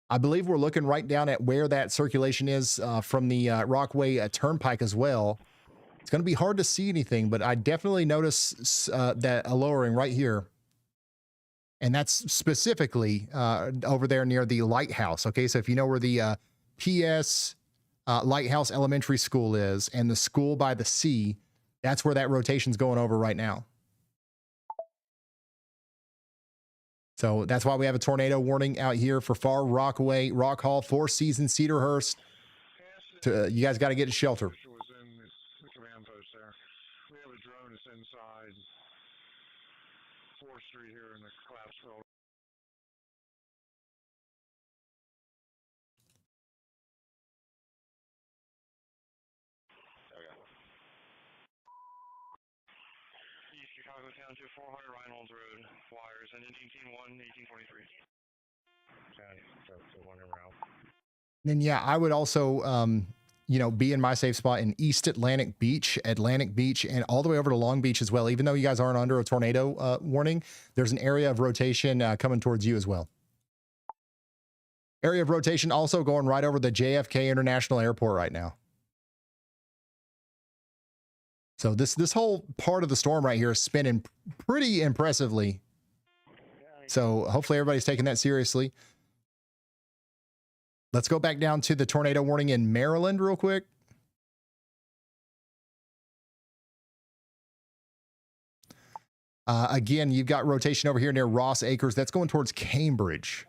I believe we're looking right down at where that circulation is from the Rockaway Turnpike as well. It's going to be hard to see anything, but I definitely notice that a lowering right here. And that's specifically over there near the lighthouse. Okay, so if you know where the PS Lighthouse Elementary School is and the school by the sea, that's where that rotation's going over right now. So that's why we have a tornado warning out here for Far Rockaway, Rock Hall, Four Seasons, Cedarhurst. You guys got to get to shelter. Was in the command post there. We have a drone that's inside 4th Street here in the collapse building. East Chicago Township 400 Reynolds Road, wires, ending 18-1, 1823. Okay, so one in route. Then yeah, I would also be in my safe spot in East Atlantic Beach, and all the way over to Long Beach as well. Even though you guys aren't under a tornado warning, there's an area of rotation coming towards you as well. Area of rotation also going right over the JFK International Airport right now. So this whole part of the storm right here is spinning pretty impressively. So hopefully everybody's taking that seriously. Let's go back down to the tornado warning in Maryland real quick. Again, you've got rotation over here near Ross Acres. That's going towards Cambridge.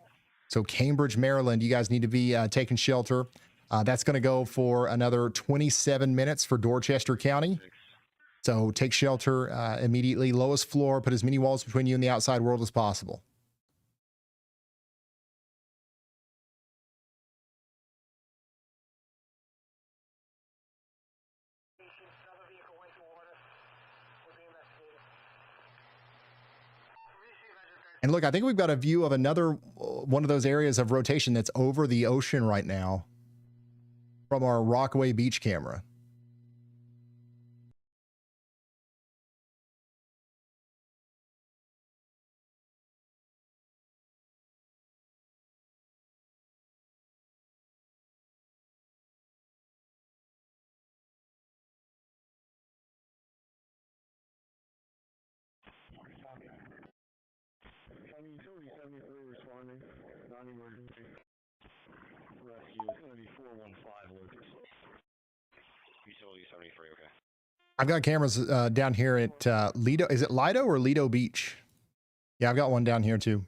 So Cambridge, Maryland, you guys need to be taking shelter. That's going to go for another 27 minutes for Dorchester County. So take shelter immediately. Lowest floor, put as many walls between you and the outside world as possible. And look, I think we've got a view of another one of those areas of rotation that's over the ocean right now from our Rockaway Beach camera. Utility 73 responding, non-emergency. Rescue is going to be 415 Lucas. Utility 73, okay. I've got cameras down here at Lido. Is it Lido or Lido Beach? Yeah, I've got one down here too.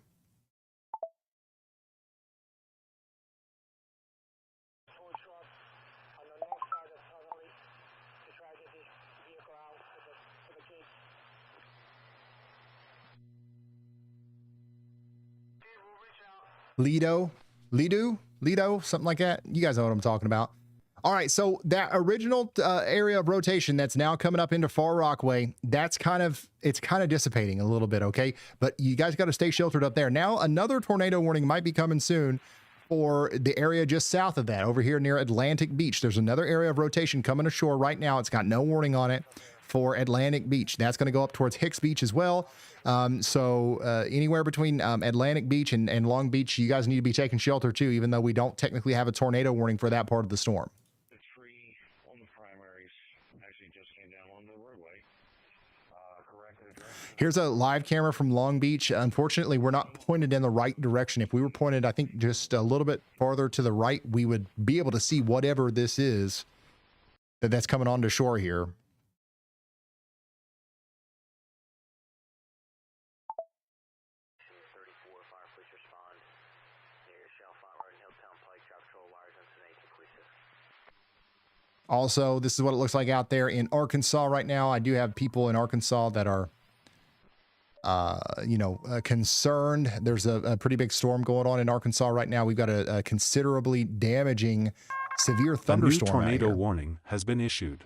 Lido, something like that. You guys know what I'm talking about. All right, so that original area of rotation that's now coming up into Far Rockaway, it's kind of dissipating a little bit, okay? But you guys got to stay sheltered up there. Now, another tornado warning might be coming soon for the area just south of that, over here near Atlantic Beach. There's another area of rotation coming ashore right now. It's got no warning on it for Atlantic Beach. That's going to go up towards Hicks Beach as well. So anywhere between Atlantic Beach and Long Beach, you guys need to be taking shelter too, even though we don't technically have a tornado warning for that part of the storm. The tree on the primaries actually just came down on the roadway. Corrected address. Here's a live camera from Long Beach. Unfortunately, we're not pointed in the right direction. If we were pointed, I think, just a little bit farther to the right, we would be able to see whatever this is that's coming onto shore here. Also, this is what it looks like out there in Arkansas right now. I do have people in Arkansas that are, concerned. There's a pretty big storm going on in Arkansas right now. We've got a considerably damaging, severe thunderstorm. A new tornado warning has been issued.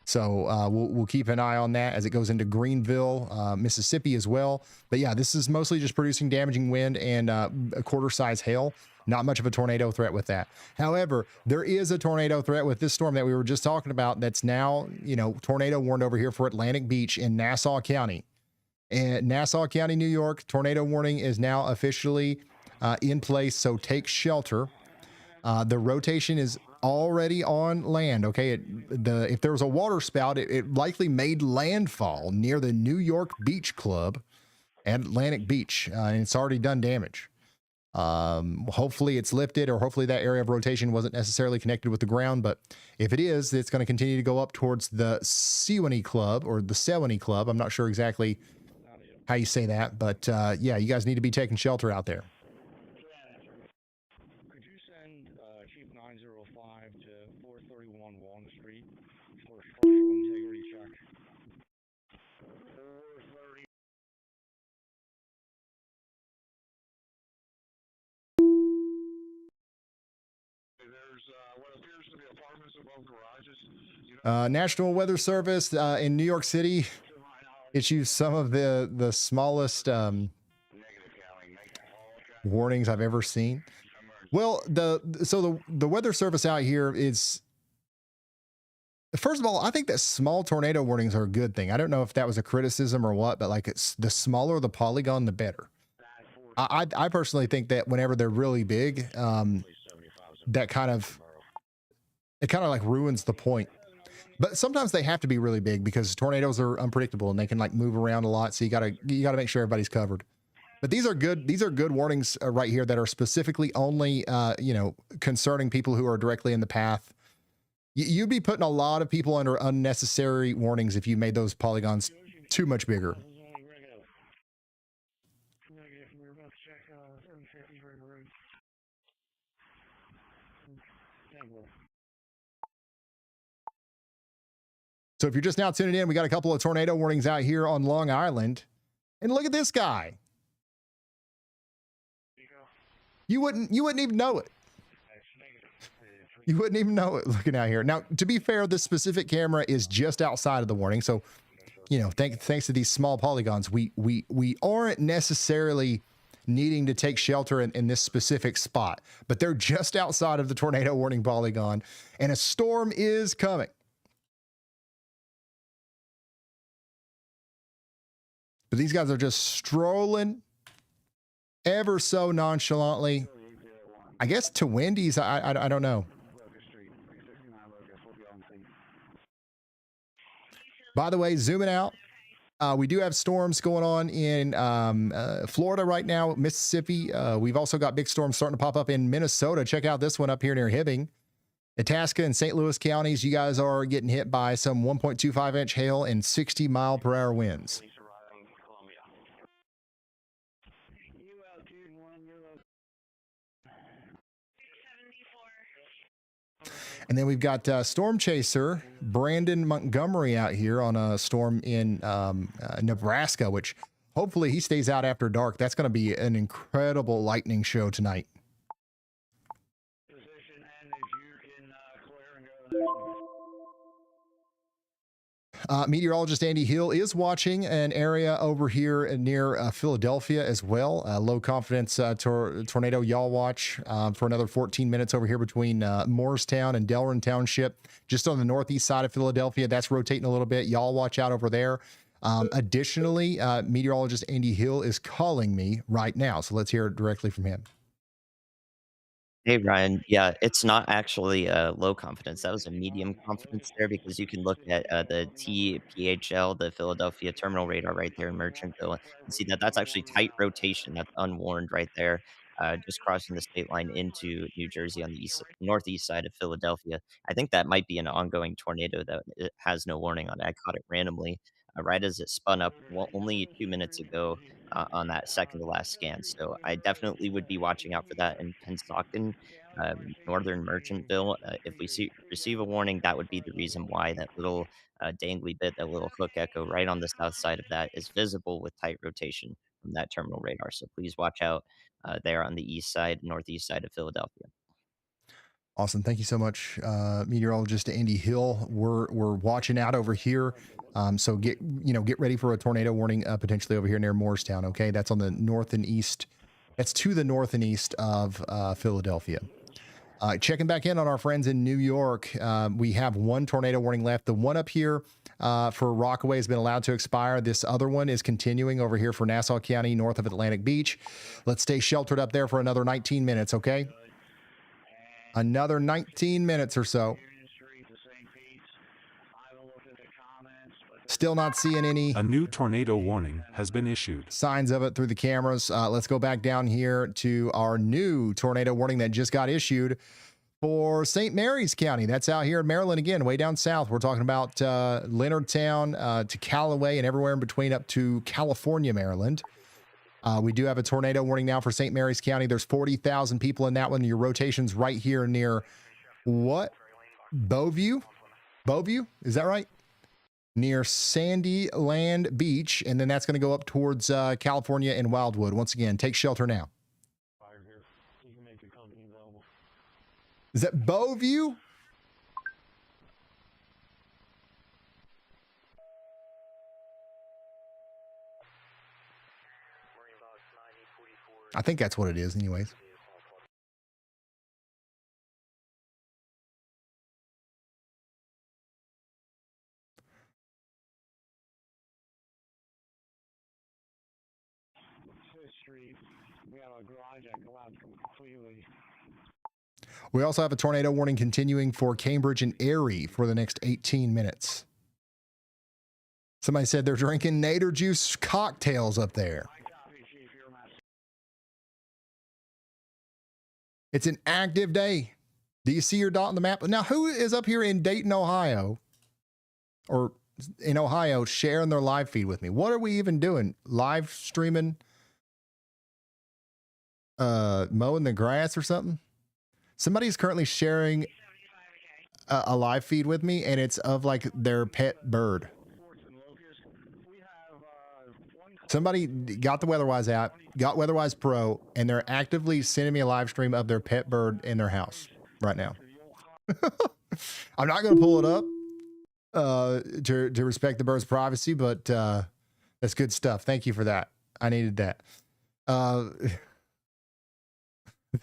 So we'll keep an eye on that as it goes into Greenville, Mississippi as well. But yeah, this is mostly just producing damaging wind and a quarter-size hail. Not much of a tornado threat with that. However, there is a tornado threat with this storm that we were just talking about that's now, tornado warned over here for Atlantic Beach in Nassau County. And Nassau County, New York, tornado warning is now officially in place, so take shelter. The rotation is already on land, okay? If there was a water spout, it likely made landfall near the New York Beach Club at Atlantic Beach, and it's already done damage. Hopefully it's lifted, or hopefully that area of rotation wasn't necessarily connected with the ground, but if it is, it's going to continue to go up towards the Sewanee Club, or the Sewanee Club. I'm not sure exactly how you say that, but yeah, you guys need to be taking shelter out there. Could you send Chief 905 to 431 Walnut Street for a structural integrity check? 430. There's what appears to be apartments above garages. National Weather Service in New York City issues some of the smallest warnings I've ever seen. Well, the Weather Service out here is, first of all, I think that small tornado warnings are a good thing. I don't know if that was a criticism or what, but like, it's the smaller the polygon, the better. I personally think that whenever they're really big, that kind of like ruins the point. But sometimes they have to be really big because tornadoes are unpredictable and they can like move around a lot. So you gotta make sure everybody's covered. But these are good warnings right here that are specifically only concerning people who are directly in the path. You'd be putting a lot of people under unnecessary warnings if you made those polygons too much bigger. So if you're just now tuning in, we got a couple of tornado warnings out here on Long Island. And look at this guy. You wouldn't even know it. You wouldn't even know it looking out here. Now, to be fair, this specific camera is just outside of the warning. So, thanks to these small polygons, we aren't necessarily needing to take shelter in this specific spot, but they're just outside of the tornado warning polygon, and a storm is coming. But these guys are just strolling ever so nonchalantly, I guess, to Wendy's. I don't know. By the way, zooming out, we do have storms going on in Florida right now, Mississippi. We've also got big storms starting to pop up in Minnesota. Check out this one up here near Hibbing. Itasca and St. Louis counties, you guys are getting hit by some 1.25-inch hail and 60-mile-per-hour winds. And then we've got storm chaser Brandon Montgomery out here on a storm in Nebraska, which hopefully he stays out after dark. That's going to be an incredible lightning show tonight. Meteorologist Andy Hill is watching an area over here near Philadelphia as well. Low confidence tornado yaw watch for another 14 minutes over here between Morristown and Delran Township, just on the northeast side of Philadelphia. That's rotating a little bit. Yaw watch out over there. Additionally, meteorologist Andy Hill is calling me right now. So let's hear it directly from him. Hey, Ryan. Yeah, it's not actually low confidence. That was a medium confidence there because you can look at the TPHL, the Philadelphia Terminal Radar right there in Merchantville, and see that that's actually tight rotation. That's unwarned right there, just crossing the state line into New Jersey on the northeast side of Philadelphia. I think that might be an ongoing tornado that it has no warning on it. I caught it randomly right as it spun up only 2 minutes ago on that second to last scan. So I definitely would be watching out for that in Pennsauken, northern Merchantville. If we receive a warning, that would be the reason why that little dangly bit, that little hook echo right on the south side of that is visible with tight rotation from that terminal radar. So please watch out there on the east side, northeast side of Philadelphia. Awesome. Thank you so much, meteorologist Andy Hill. We're watching out over here. So get ready for a tornado warning potentially over here near Morristown. Okay, that's on the north and east. That's to the north and east of Philadelphia. Checking back in on our friends in New York. We have one tornado warning left. The one up here for Rockaway has been allowed to expire. This other one is continuing over here for Nassau County, north of Atlantic Beach. Let's stay sheltered up there for another 19 minutes, okay? Another 19 minutes or so. Still not seeing any A new tornado warning has been issued. signs of it through the cameras. Let's go back down here to our new tornado warning that just got issued for St. Mary's County. That's out here in Maryland again, way down south. We're talking about Leonardtown to Callaway and everywhere in between up to California, Maryland. We do have a tornado warning now for St. Mary's County. There's 40,000 people in that one. Your rotation's right here near what? Beauview? Beauview? Is that right? Near Sandyland Beach. And then that's going to go up towards California and Wildwood. Once again, take shelter now. Is that Beauview? I think that's what it is anyways. We also have a tornado warning continuing for Cambridge and Erie for the next 18 minutes. Somebody said they're drinking Nader juice cocktails up there. It's an active day. Do you see your dot on the map? Now, who is up here in Dayton, Ohio, or in Ohio, sharing their live feed with me? What are we even doing? Live streaming, mowing the grass or something? Somebody's currently sharing a live feed with me, and it's of like their pet bird. Somebody got the WeatherWise app, got WeatherWise Pro, and they're actively sending me a live stream of their pet bird in their house right now. I'm not going to pull it up to respect the bird's privacy, but that's good stuff. Thank you for that. I needed that.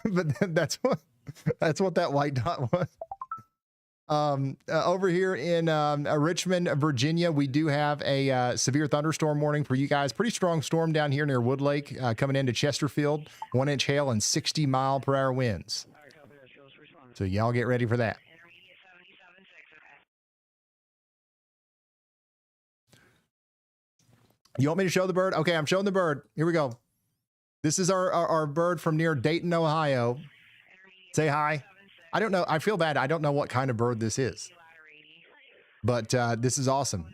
But that's what that white dot was. Over here in Richmond, Virginia, we do have a severe thunderstorm warning for you guys. Pretty strong storm down here near Wood Lake coming into Chesterfield. 1-inch hail and 60-mile-per-hour winds. So y'all get ready for that. You want me to show the bird? Okay, I'm showing the bird. Here we go. This is our bird from near Dayton, Ohio. Say hi. I don't know. I feel bad. I don't know what kind of bird this is, but this is awesome.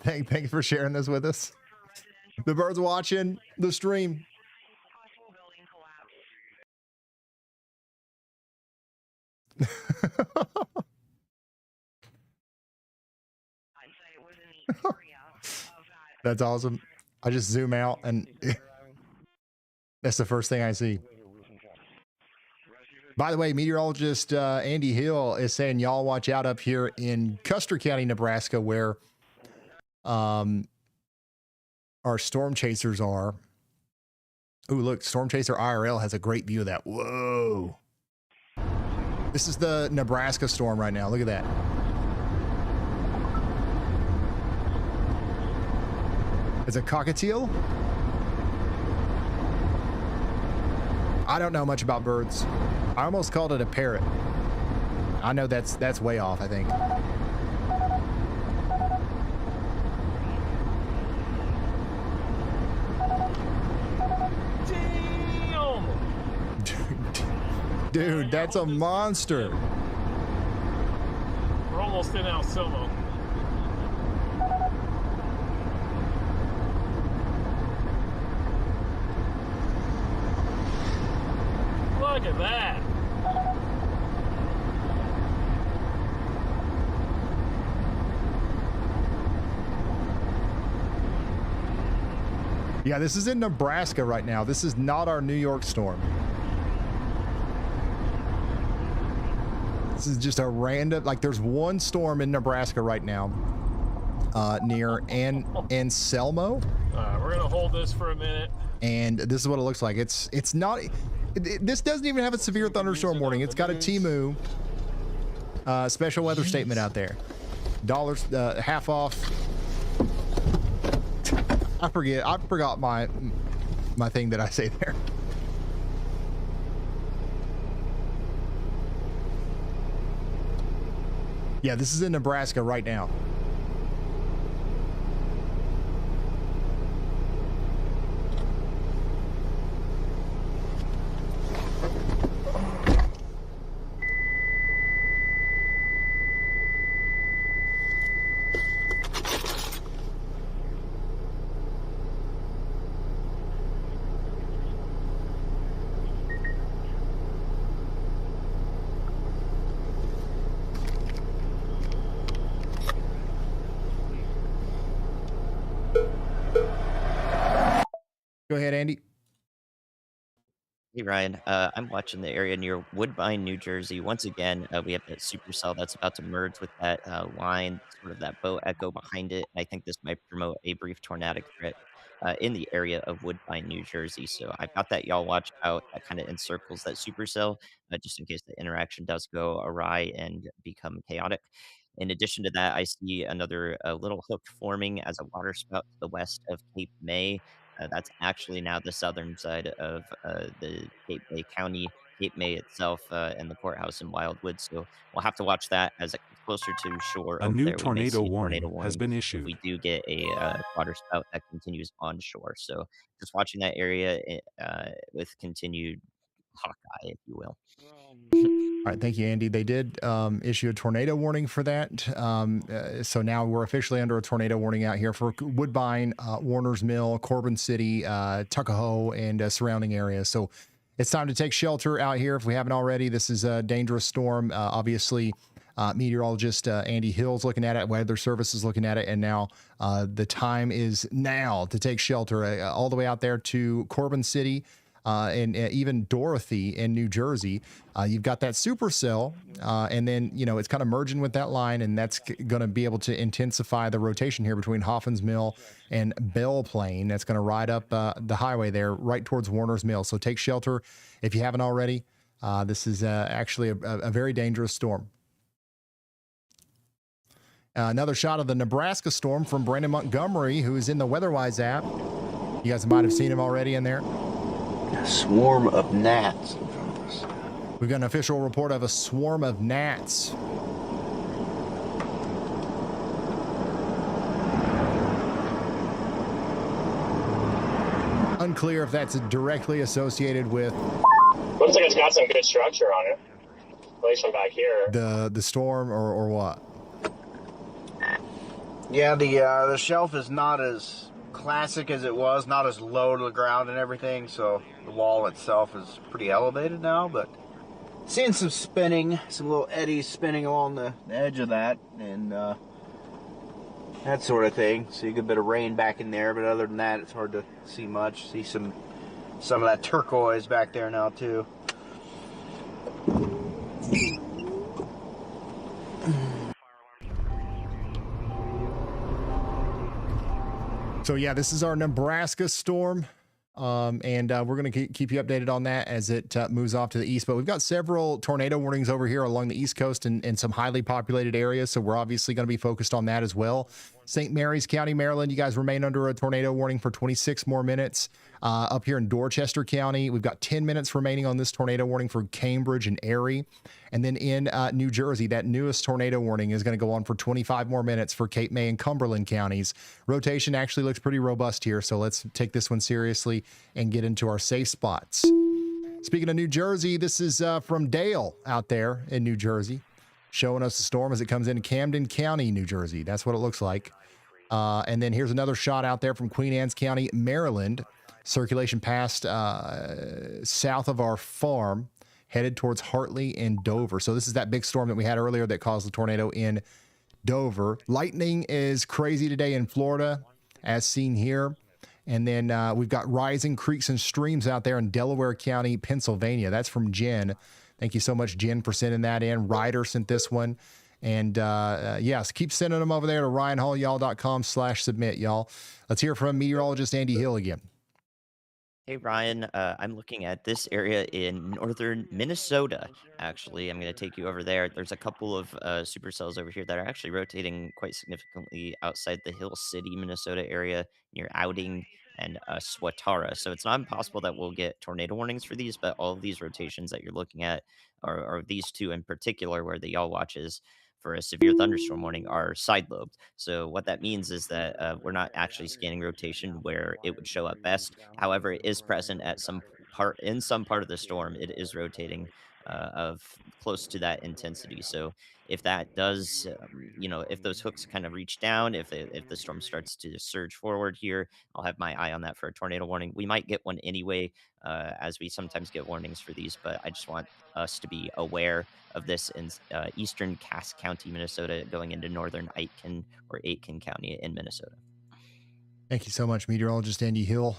Thank you for sharing this with us. The bird's watching the stream. That's awesome. I just zoom out and that's the first thing I see. By the way, meteorologist Andy Hill is saying y'all watch out up here in Custer County, Nebraska, where our storm chasers are. Ooh, look, Storm Chaser IRL has a great view of that. Whoa. This is the Nebraska storm right now. Look at that. Is it cockatiel? I don't know much about birds. I almost called it a parrot. I know that's way off, I think. Dude, that's a monster. We're almost in El Silvo. Look at that. Yeah, this is in Nebraska right now. This is not our New York storm. This is just a random, like there's one storm in Nebraska right now, near Anselmo. We're gonna hold this for a minute. And this is what it looks like. It's not, this doesn't even have a severe thunderstorm warning. It's got a TMU special weather statement out there. Dollars, half off. I forgot my thing that I say there. Yeah, this is in Nebraska right now. Go ahead, Andy. Hey Ryan, I'm watching the area near Woodbine, New Jersey. Once again, we have that supercell that's about to merge with that line, sort of that bow echo behind it. I think this might promote a brief tornadic threat in the area of Woodbine, New Jersey. So I've got that y'all watch out that kind of encircles that supercell, just in case the interaction does go awry and become chaotic. In addition to that, I see another little hook forming as a water spout to the west of Cape May. That's actually now the southern side of the Cape May County, Cape May itself, and the courthouse in Wildwood. So we'll have to watch that as it gets closer to shore. A over new there. We may tornado see warning tornado has warnings been if issued. we do get a water spout that continues on shore. So just watching that area with continued hawkeye, if you will. All right, thank you, Andy. They did issue a tornado warning for that. So now we're officially under a tornado warning out here for Woodbine, Warner's Mill, Corbin City, Tuckahoe, and surrounding areas. So it's time to take shelter out here if we haven't already. This is a dangerous storm. Obviously, meteorologist Andy Hill's looking at it, Weather Service is looking at it, and now the time is now to take shelter all the way out there to Corbin City. And even Dorothy in New Jersey, you've got that supercell, and then, you know, it's kind of merging with that line, and that's going to be able to intensify the rotation here between Hoffman's Mill and Belle Plaine. That's going to ride up the highway there right towards Warner's Mill. So take shelter if you haven't already. This is actually a very dangerous storm. Another shot of the Nebraska storm from Brandon Montgomery, who is in the WeatherWise app. You guys might have seen him already in there. A swarm of gnats in front of us. We've got an official report of a swarm of gnats. Unclear if that's directly associated with Looks like it's got some good structure on it. At least from back here. the storm or what? Yeah, the shelf is not as classic as it was, not as low to the ground and everything, so the wall itself is pretty elevated now, but seeing some spinning, some little eddies spinning along the edge of that, and that sort of thing. See a good bit of rain back in there, but other than that, it's hard to see much. See some of that turquoise back there now too. So yeah, this is our Nebraska storm, and we're going to keep you updated on that as it moves off to the east. But we've got several tornado warnings over here along the East Coast and some highly populated areas, so we're obviously going to be focused on that as well. St. Mary's County, Maryland, you guys remain under a tornado warning for 26 more minutes. Up here in Dorchester County, we've got 10 minutes remaining on this tornado warning for Cambridge and Erie. And then in New Jersey, that newest tornado warning is going to go on for 25 more minutes for Cape May and Cumberland counties. Rotation actually looks pretty robust here, so let's take this one seriously and get into our safe spots. Speaking of New Jersey, this is from Dale out there in New Jersey, showing us the storm as it comes into Camden County, New Jersey. That's what it looks like. And then here's another shot out there from Queen Anne's County, Maryland. Circulation passed south of our farm, headed towards Hartley and Dover. So this is that big storm that we had earlier that caused the tornado in Dover. Lightning is crazy today in Florida, as seen here. And then we've got rising creeks and streams out there in Delaware County, Pennsylvania. That's from Jen. Thank you so much, Jen, for sending that in. Ryder sent this one. And yes, keep sending them over there to ryanhallyall.com/submit, y'all. Let's hear from meteorologist Andy Hill again. Hey Ryan, I'm looking at this area in northern Minnesota. Actually, I'm going to take you over there. There's a couple of supercells over here that are actually rotating quite significantly outside the Hill City, Minnesota area near Outing and Swatara. So it's not impossible that we'll get tornado warnings for these, but all of these rotations that you're looking at, or these two in particular, where the Y'all watches for a severe thunderstorm warning, are side lobed. So what that means is that we're not actually scanning rotation where it would show up best. However, it is present at some part of the storm. It is rotating of close to that intensity. So if that does, if those hooks kind of reach down, if the storm starts to surge forward here, I'll have my eye on that for a tornado warning. We might get one anyway, as we sometimes get warnings for these, but I just want us to be aware of this in eastern Cass County, Minnesota, going into northern Aitkin or Aitkin County in Minnesota. Thank you so much, meteorologist Andy Hill.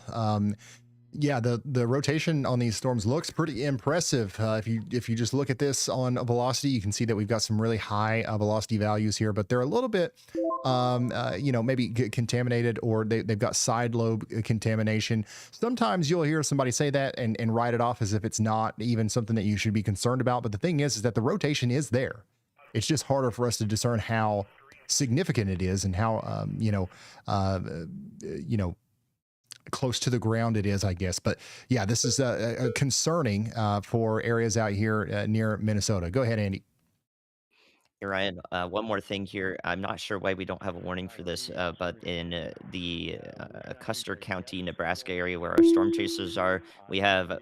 Yeah, the rotation on these storms looks pretty impressive. If you just look at this on a velocity, you can see that we've got some really high velocity values here, but they're a little bit, maybe contaminated, or they've got side lobe contamination. Sometimes you'll hear somebody say that and write it off as if it's not even something that you should be concerned about. But the thing is that the rotation is there. It's just harder for us to discern how significant it is and how, close to the ground it is, I guess. But yeah, this is concerning for areas out here near Minnesota. Go ahead, Andy. Hey, Ryan, one more thing here. I'm not sure why we don't have a warning for this, but in the Custer County, Nebraska area where our storm chasers are, we have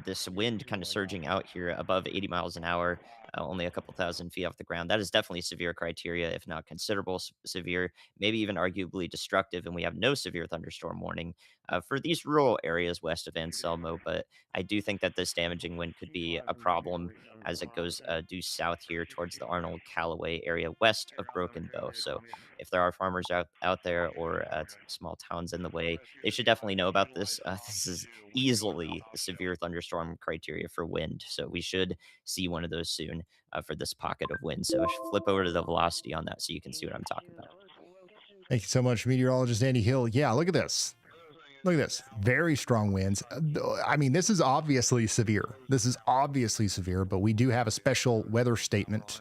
this wind kind of surging out here above 80 miles an hour, only a couple thousand feet off the ground. That is definitely severe criteria, if not considerable severe, maybe even arguably destructive, and we have no severe thunderstorm warning for these rural areas west of Anselmo. But I do think that this damaging wind could be a problem as it goes due south here towards the Arnold Callaway area west of Broken Bow. So if there are farmers out there or small towns in the way, they should definitely know about this. This is easily a severe thunderstorm criteria for wind. So we should see one of those soon for this pocket of wind. So flip over to the velocity on that so you can see what I'm talking about. Thank you so much, meteorologist Andy Hill. Yeah, look at this. Look at this. Very strong winds. I mean, this is obviously severe. This is obviously severe, but we do have a special weather statement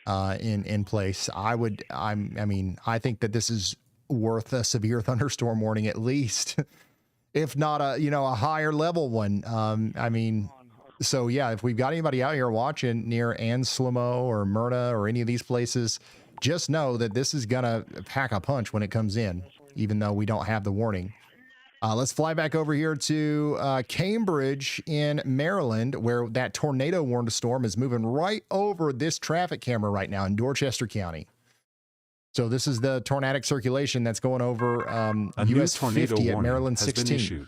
in place. I think that this is worth a severe thunderstorm warning at least, if not a higher level one. So yeah, if we've got anybody out here watching near Anselmo or Myrna or any of these places, just know that this is gonna pack a punch when it comes in, even though we don't have the warning. Let's fly back over here to Cambridge in Maryland, where that tornado warned storm is moving right over this traffic camera right now in Dorchester County. So this is the tornadic circulation that's going over US 50 at Maryland 16.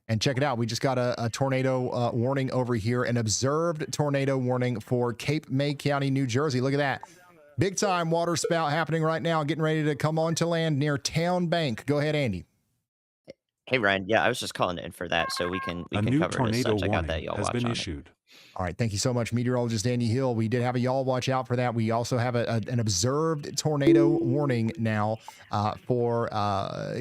And check it out. We just got a tornado warning over here, an observed tornado warning for Cape May County, New Jersey. Look at that. Big time water spout happening right now, getting ready to come onto land near Town Bank. Go ahead, Andy. Hey, Ryan. Yeah, I was just calling in for that so we can cover it as such. I got that Y'all watch on it. All right. Thank you so much, meteorologist Andy Hill. We did have a Y'all watch out for that. We also have an observed tornado warning now for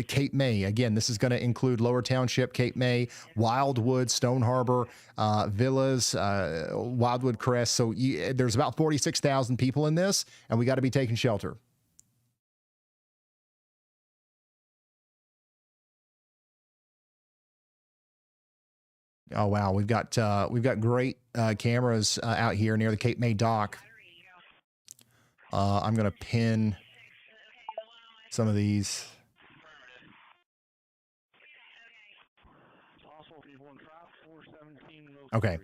Cape May. Again, this is going to include Lower Township, Cape May, Wildwood, Stone Harbor, Villas, Wildwood Crest. So there's about 46,000 people in this, and we got to be taking shelter. Oh wow, we've got great cameras out here near the Cape May dock. I'm gonna pin some of these. Okay.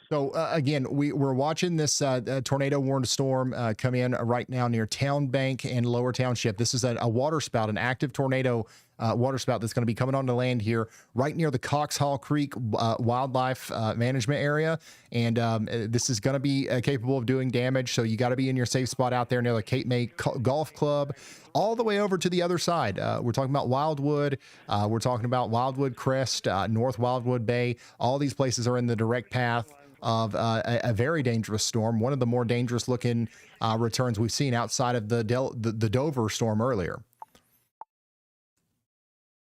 So again, we're watching this tornado warned storm come in right now near Town Bank and Lower Township. This is a water spout, an active tornado water spout that's going to be coming onto land here right near the Cox Hall Creek Wildlife Management Area. And this is going to be capable of doing damage. So you got to be in your safe spot out there near the Cape May Golf Club, all the way over to the other side. We're talking about Wildwood. We're talking about Wildwood Crest, North Wildwood Bay. All these places are in the direct path of a very dangerous storm, one of the more dangerous looking returns we've seen outside of the Dover storm earlier.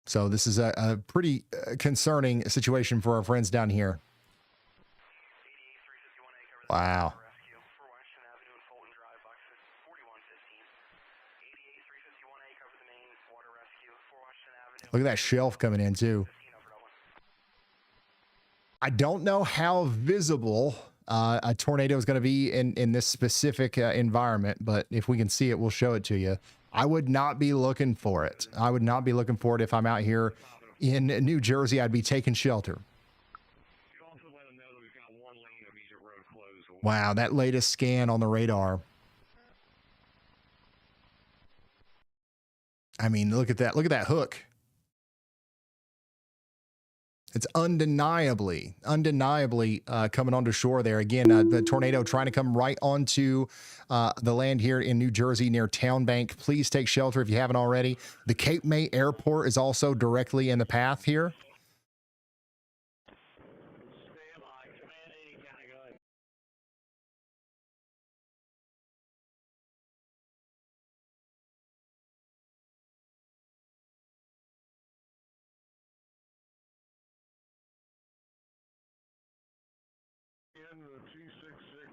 So this is a pretty concerning situation for our friends down here. Wow. Look at that shelf coming in too. I don't know how visible a tornado is going to be in this specific environment, but if we can see it, we'll show it to you. I would not be looking for it. I would not be looking for it if I'm out here in New Jersey. I'd be taking shelter. Wow, that latest scan on the radar. I mean, look at that. Look at that hook. It's undeniably coming onto shore there. Again, the tornado trying to come right onto the land here in New Jersey near Town Bank. Please take shelter if you haven't already. The Cape May Airport is also directly in the path here. In the 266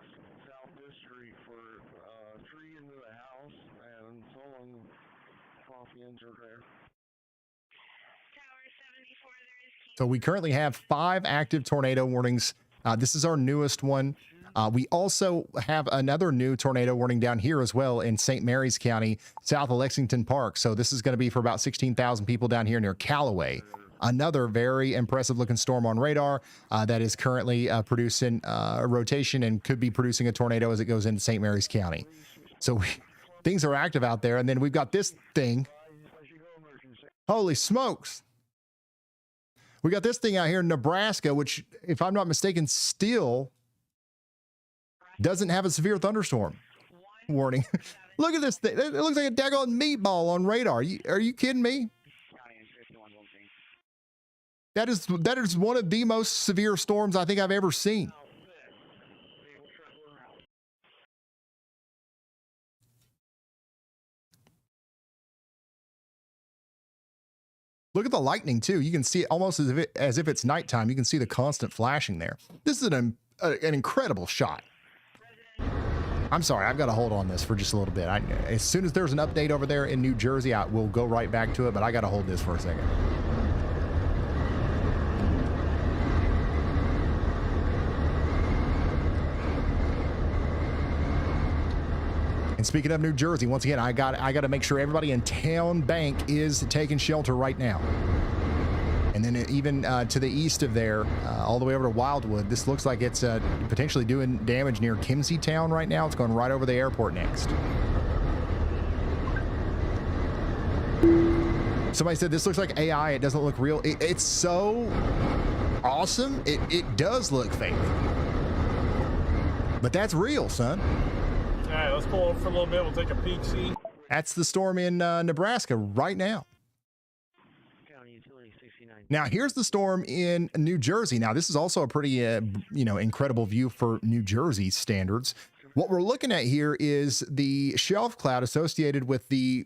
South District for tree into the house and someone coffee injured there. So we currently have 5 active tornado warnings. This is our newest one. We also have another new tornado warning down here as well in St. Mary's County, south of Lexington Park. So this is going to be for about 16,000 people down here near Callaway. Another very impressive looking storm on radar that is currently producing a rotation and could be producing a tornado as it goes into St. Mary's County. So things are active out there. And then we've got this thing. Holy smokes. We got this thing out here in Nebraska, which, if I'm not mistaken, still doesn't have a severe thunderstorm warning. Look at this thing. It looks like a daggone meatball on radar. Are you kidding me? That is one of the most severe storms I think I've ever seen. Look at the lightning too. You can see it almost as if it's nighttime. You can see the constant flashing there. This is an incredible shot. I'm sorry, I've got to hold on this for just a little bit. As soon as there's an update over there in New Jersey, I will go right back to it, but I got to hold this for a second. And speaking of New Jersey, once again, I got to make sure everybody in Town Bank is taking shelter right now. And then even to the east of there, all the way over to Wildwood, this looks like it's potentially doing damage near Kimsey Town right now. It's going right over the airport next. Somebody said this looks like AI. It doesn't look real. It's so awesome. It does look fake. But that's real, son. All right, let's pull over for a little bit. We'll take a peek, see. That's the storm in Nebraska right now. Now, here's the storm in New Jersey. Now, this is also a pretty, incredible view for New Jersey standards. What we're looking at here is the shelf cloud associated with the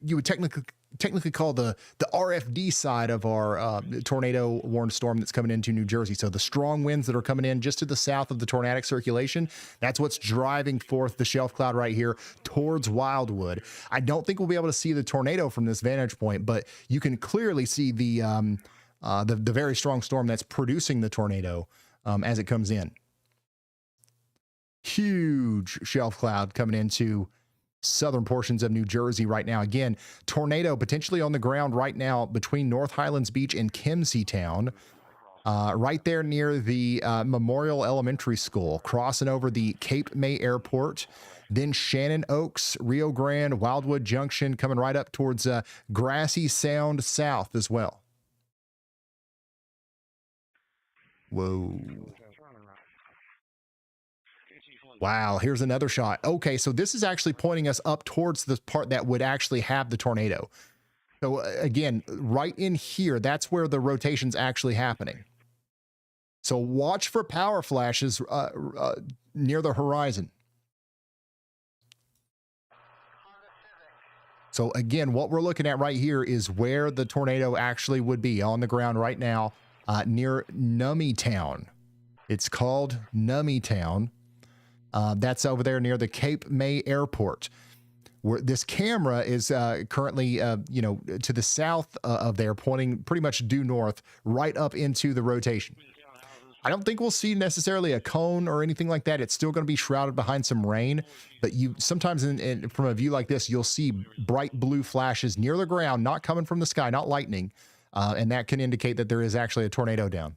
you would technically call the RFD side of our tornado warned storm that's coming into New Jersey. So the strong winds that are coming in just to the south of the tornadic circulation, that's what's driving forth the shelf cloud right here towards Wildwood. I don't think we'll be able to see the tornado from this vantage point, but you can clearly see the the very strong storm that's producing the tornado as it comes in. Huge shelf cloud coming into southern portions of New Jersey right now. Again, tornado potentially on the ground right now between North Highlands Beach and Kimsey Town, right there near the Memorial Elementary School, crossing over the Cape May Airport, then Shannon Oaks, Rio Grande, Wildwood Junction, coming right up towards Grassy Sound South as well. Whoa. Wow, here's another shot. Okay, so this is actually pointing us up towards the part that would actually have the tornado. So again, right in here, that's where the rotation's actually happening. So watch for power flashes near the horizon. So again, what we're looking at right here is where the tornado actually would be on the ground right now, near Nummitown. It's called Nummitown. That's over there near the Cape May Airport, where this camera is currently, you know, to the south of there, pointing pretty much due north, right up into the rotation. I don't think we'll see necessarily a cone or anything like that. It's still going to be shrouded behind some rain, but you sometimes from a view like this, you'll see bright blue flashes near the ground, not coming from the sky, not lightning, and that can indicate that there is actually a tornado down.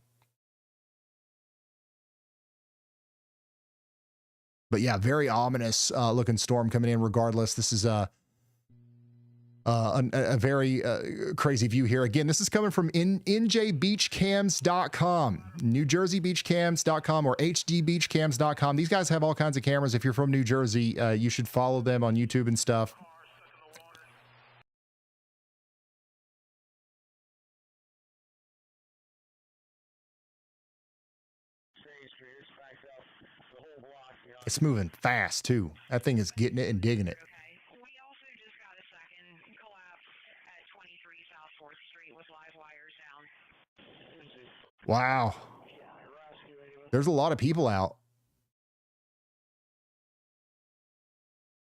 But yeah, very ominous looking storm coming in regardless. This is a very crazy view here. Again, this is coming from njbeachcams.com, NewJerseyBeachCams.com, or HDBeachCams.com. These guys have all kinds of cameras. If you're from New Jersey, you should follow them on YouTube and stuff. It's moving fast, too. That thing is getting it and digging it. We also just got a second collapse at 23 South 4th Street with live wires down. Wow. There's a lot of people out.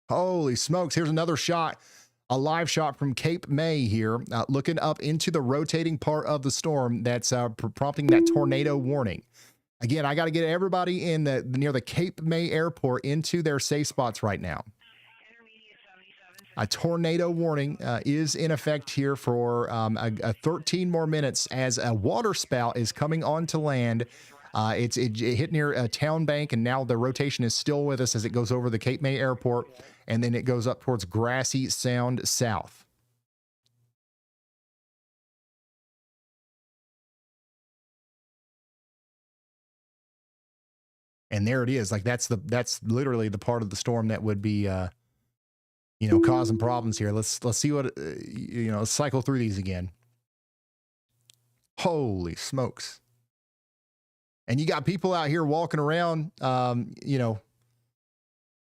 Holy smokes. Here's another shot. A live shot from Cape May here, looking up into the rotating part of the storm that's prompting that tornado warning. Again, I got to get everybody in near the Cape May Airport into their safe spots right now. A tornado warning is in effect here for 13 more minutes as a water spout is coming onto land. It hit near a town bank, and now the rotation is still with us as it goes over the Cape May Airport, and then it goes up towards Grassy Sound South. And there it is. Like that's literally the part of the storm that would be, you know, causing problems here. Let's see what, you know, let's cycle through these again. Holy smokes. And you got people out here walking around, you know,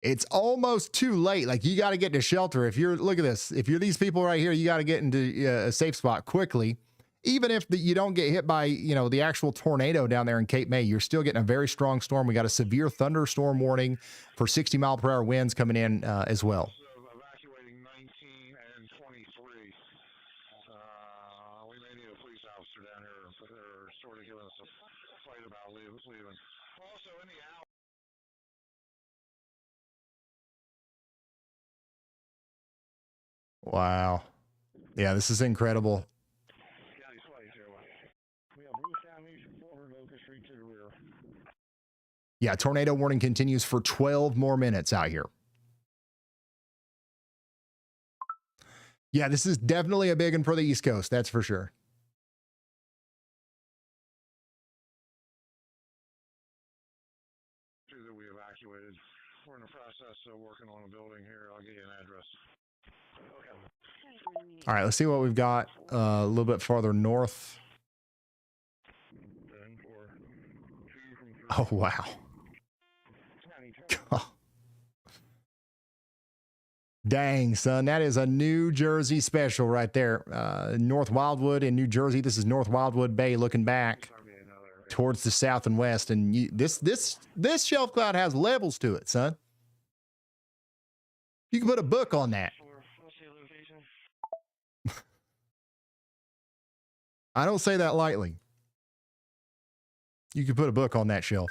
it's almost too late. Like you got to get to shelter. If you're, look at this. If you're these people right here, you got to get into a safe spot quickly. Even if you don't get hit by, you know, the actual tornado down there in Cape May, you're still getting a very strong storm. We got a severe thunderstorm warning for 60-mile-per-hour winds coming in as well. Evacuating 19 and 23. We may need a police officer down here, but they're sort of giving us a fight about leaving. Also in the hour. Wow. Yeah, this is incredible. Yeah, tornado warning continues for 12 more minutes out here. Yeah, this is definitely a big one for the East Coast. That's for sure. That we evacuated. We're in the process of working on a building here. I'll get you an address. Okay. All right, let's see what we've got a little bit farther north. Oh, wow. Dang, son, that is a New Jersey special right there. North Wildwood in New Jersey. This is North Wildwood Bay looking back towards the south and west. And this shelf cloud has levels to it, son. You can put a book on that. I don't say that lightly. You could put a book on that shelf.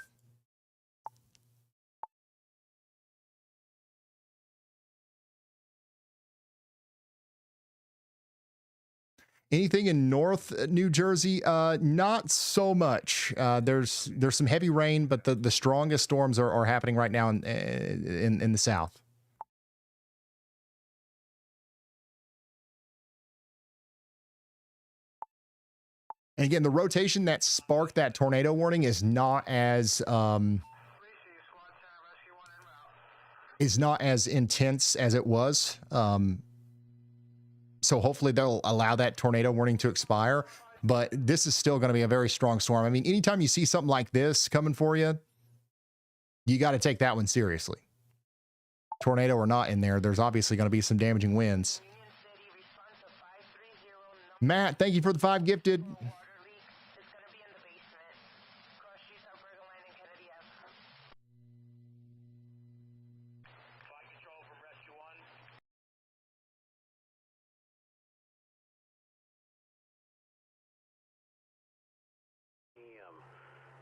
Anything in North New Jersey? Not so much. There's some heavy rain, but the strongest storms are happening right now in the south. And again, the rotation that sparked that tornado warning is not as intense as it was. So hopefully they'll allow that tornado warning to expire. But this is still going to be a very strong storm. I mean, anytime you see something like this coming for you, you got to take that one seriously. Tornado or not in there, there's obviously going to be some damaging winds. Matt, thank you for the 5 gifted.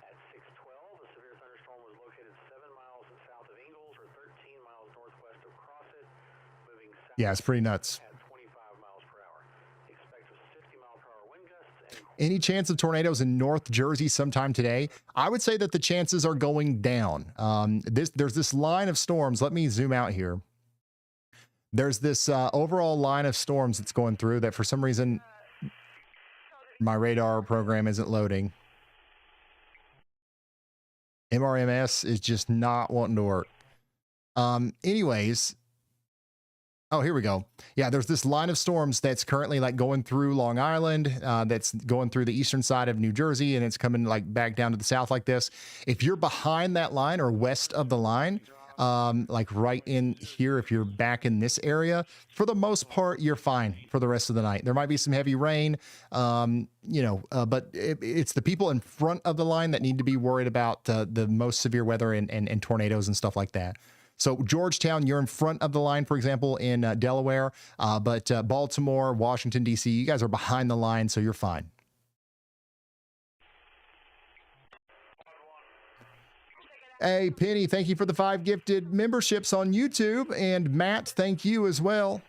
At 6:12, a severe thunderstorm was located 7 miles south of Ingalls or 13 miles northwest of Crossett, moving south. Yeah, it's pretty nuts. At 25 miles per hour. Expect 50-mile-per-hour wind gusts. Any chance of tornadoes in North Jersey sometime today? I would say that the chances are going down. There's this line of storms. Let me zoom out here. There's this overall line of storms that's going through that for some reason my radar program isn't loading. MRMS is just not wanting to work. Anyways. Oh, here we go. Yeah, there's this line of storms that's currently like going through Long Island, that's going through the eastern side of New Jersey, and it's coming like back down to the south like this. If you're behind that line or west of the line, like right in here, if you're back in this area, for the most part, you're fine for the rest of the night. There might be some heavy rain, but it's the people in front of the line that need to be worried about the most severe weather and tornadoes and stuff like that. So Georgetown, you're in front of the line, for example, in Delaware, but Baltimore, Washington, D.C., you guys are behind the line, so you're fine. Hey, Penny, thank you for the 5 gifted memberships on YouTube. And Matt, thank you as well.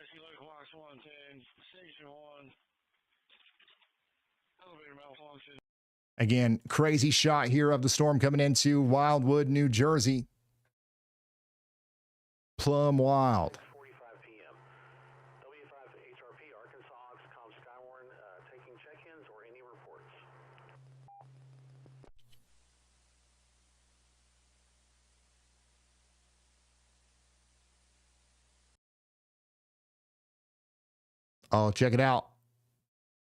Rescue Lake Box 110, Station 1. Elevator malfunction. Again, crazy shot here of the storm coming into Wildwood, New Jersey. Plum wild. 45 p.m. W5 HRP, Arkansas, Oxcom Skywarn, taking check-ins or any reports. Oh, check it out.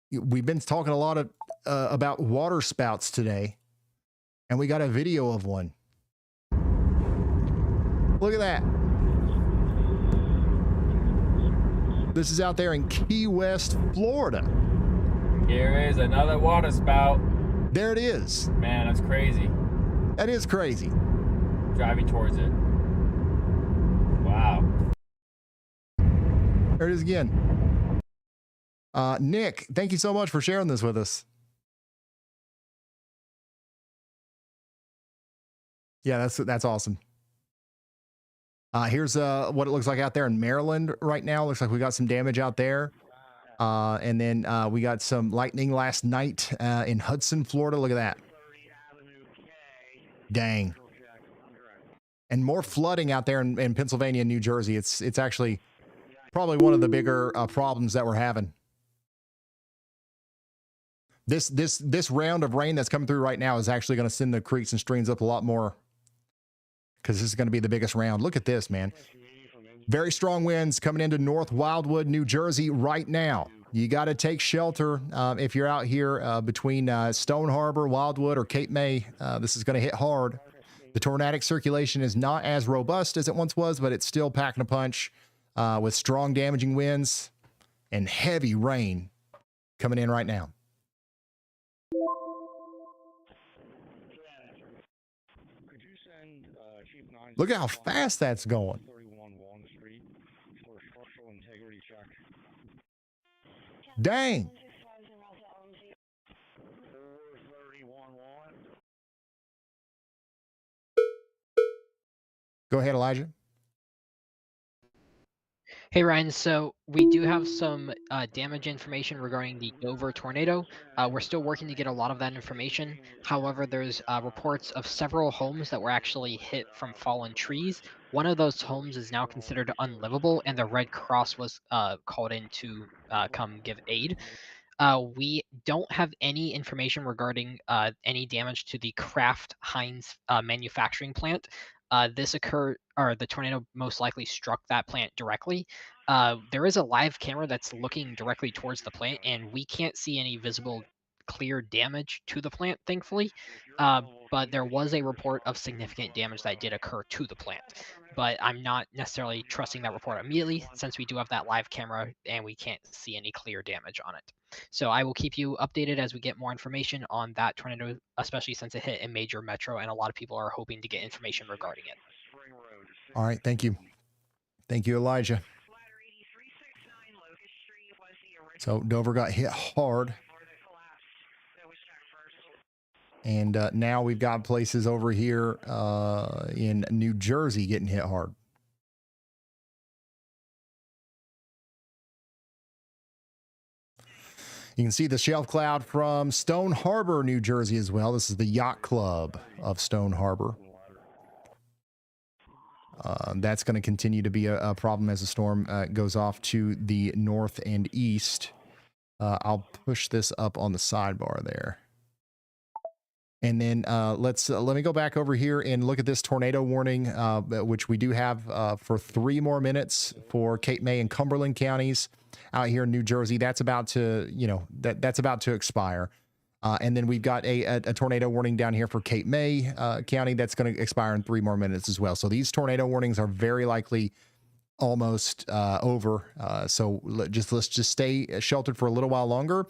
We've been talking a lot of about water spouts today, and we got a video of one. Look at that. This is out there in Key West, Florida. Here is another water spout. There it is. Man, that's crazy. That is crazy. Driving towards it. Wow. There it is again. Nick, thank you so much for sharing this with us. Yeah, that's awesome. Here's what it looks like out there in Maryland right now. Looks like we got some damage out there. And then we got some lightning last night in Hudson, Florida. Look at that. Dang. And more flooding out there in Pennsylvania and New Jersey. It's actually probably one of the bigger problems that we're having. This round of rain that's coming through right now is actually going to send the creeks and streams up a lot more, because this is going to be the biggest round. Look at this, man. Very strong winds coming into North Wildwood, New Jersey right now. You got to take shelter if you're out here between Stone Harbor, Wildwood, or Cape May. This is going to hit hard. The tornadic circulation is not as robust as it once was, but it's still packing a punch. with strong damaging winds and heavy rain coming in right now. Could you send Chief 9 Look at how fast that's going. 31 Walnut Street for a structural integrity check? Dang. 431 Walnut. Go ahead, Elijah. Hey Ryan, so we do have some damage information regarding the Dover tornado. We're still working to get a lot of that information. However, there's reports of several homes that were actually hit from fallen trees. One of those homes is now considered unlivable, and the Red Cross was called in to come give aid. We don't have any information regarding any damage to the Kraft Heinz manufacturing plant. This occurred, or the tornado most likely struck that plant directly. There is a live camera that's looking directly towards the plant, and we can't see any visible clear damage to the plant, thankfully. But there was a report of significant damage that did occur to the plant. But I'm not necessarily trusting that report immediately, since we do have that live camera and we can't see any clear damage on it. So I will keep you updated as we get more information on that tornado, especially since it hit a major metro and a lot of people are hoping to get information regarding it. All right. Thank you. Thank you, Elijah. So Dover got hit hard. And now we've got places over here in New Jersey getting hit hard. You can see the shelf cloud from Stone Harbor, New Jersey as well. This is the Yacht Club of Stone Harbor. That's going to continue to be a problem as the storm goes off to the north and east. I'll push this up on the sidebar there. And then let me go back over here and look at this tornado warning, which we do have for 3 more minutes for Cape May and Cumberland counties out here in New Jersey. That's about to, that's about to expire. And then we've got a tornado warning down here for Cape May County that's going to expire in 3 more minutes as well. So these tornado warnings are very likely almost over. So let's just stay sheltered for a little while longer.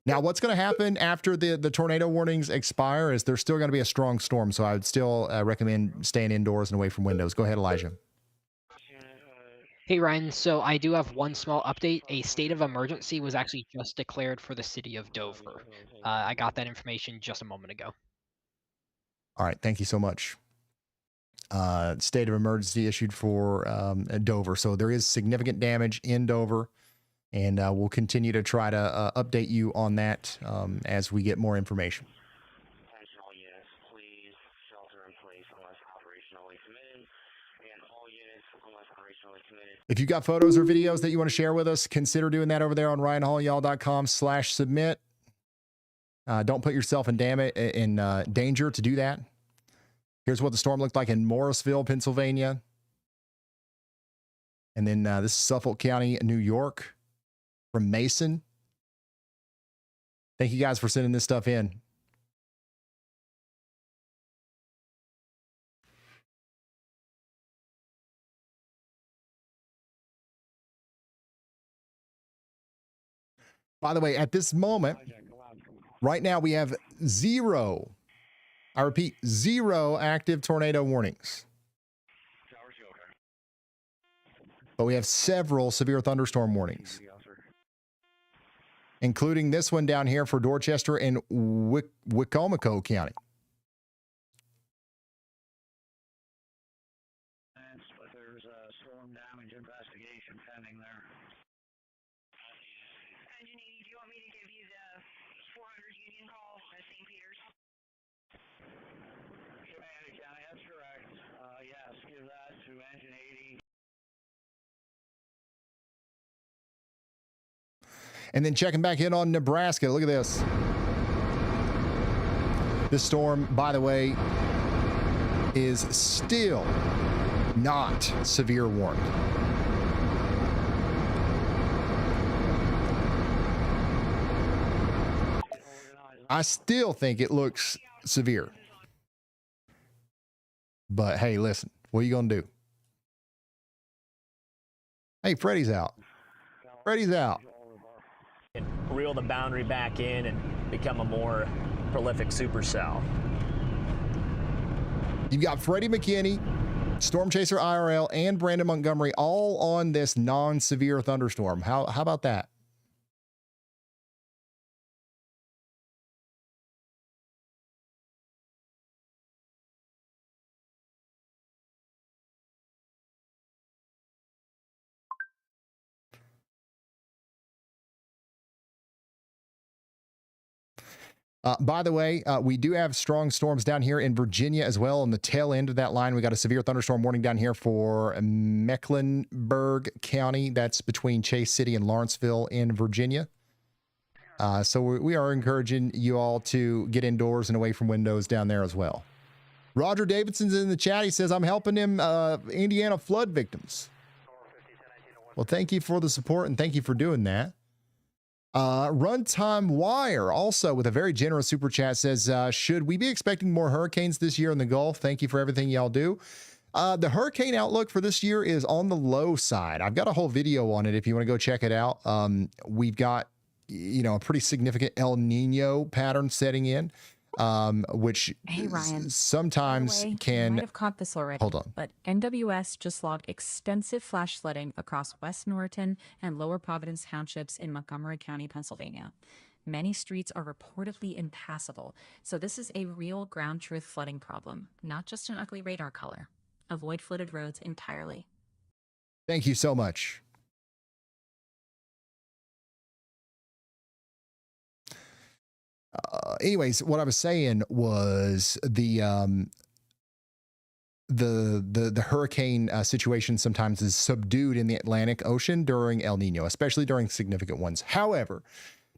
Now, what's going to happen after the tornado warnings expire is there's still going to be a strong storm. So I would still recommend staying indoors and away from windows. Go ahead, Elijah. Hey Ryan, so I do have one small update. A state of emergency was actually just declared for the city of Dover. I got that information just a moment ago. All right, thank you so much. State of emergency issued for Dover. So there is significant damage in Dover, and we'll continue to try to update you on that as we get more information. If you've got photos or videos that you want to share with us, consider doing that over there on ryanhaulyall.com/submit. Don't put yourself in danger to do that. Here's what the storm looked like in Morrisville, Pennsylvania. And then this is Suffolk County, New York, from Mason. Thank you guys for sending this stuff in. By the way, at this moment, right now we have 0, I repeat, 0 active tornado warnings. But we have several severe thunderstorm warnings, including this one down here for Dorchester and Wicomico County. But there's a storm damage investigation pending there. Engineer, do you want me to give you the 400 Union call at St. Peter's? Command County, that's correct. Yes, give that to Engine 80. And then checking back in on Nebraska. Look at this. This storm, by the way, is still not severe warned. I still think it looks severe. But hey, listen, what are you going to do? Hey, Freddie's out. Freddie's out. And reel the boundary back in and become a more prolific supercell. You've got Freddie McKinney, Storm Chaser IRL, and Brandon Montgomery all on this non-severe thunderstorm. How about that? By the way, we do have strong storms down here in Virginia as well. On the tail end of that line, we got a severe thunderstorm warning down here for Mecklenburg County. That's between Chase City and Lawrenceville in Virginia. So we are encouraging you all to get indoors and away from windows down there as well. Roger Davidson's in the chat. He says, I'm helping him, Indiana flood victims. Well, thank you for the support and thank you for doing that. Runtime Wire also with a very generous super chat says, should we be expecting more hurricanes this year in the Gulf? Thank you for everything y'all do. The hurricane outlook for this year is on the low side. I've got a whole video on it if you want to go check it out. We've got, a pretty significant El Nino pattern setting in, which Hey Ryan, sometimes you can. might have caught this already. Hold on. But NWS just logged extensive flash flooding across West Norriton and Lower Providence townships in Montgomery County, Pennsylvania. Many streets are reportedly impassable, so this is a real ground truth flooding problem, not just an ugly radar color. Avoid flooded roads entirely. Thank you so much. Anyways, what I was saying was the hurricane situation sometimes is subdued in the Atlantic Ocean during El Nino, especially during significant ones. However,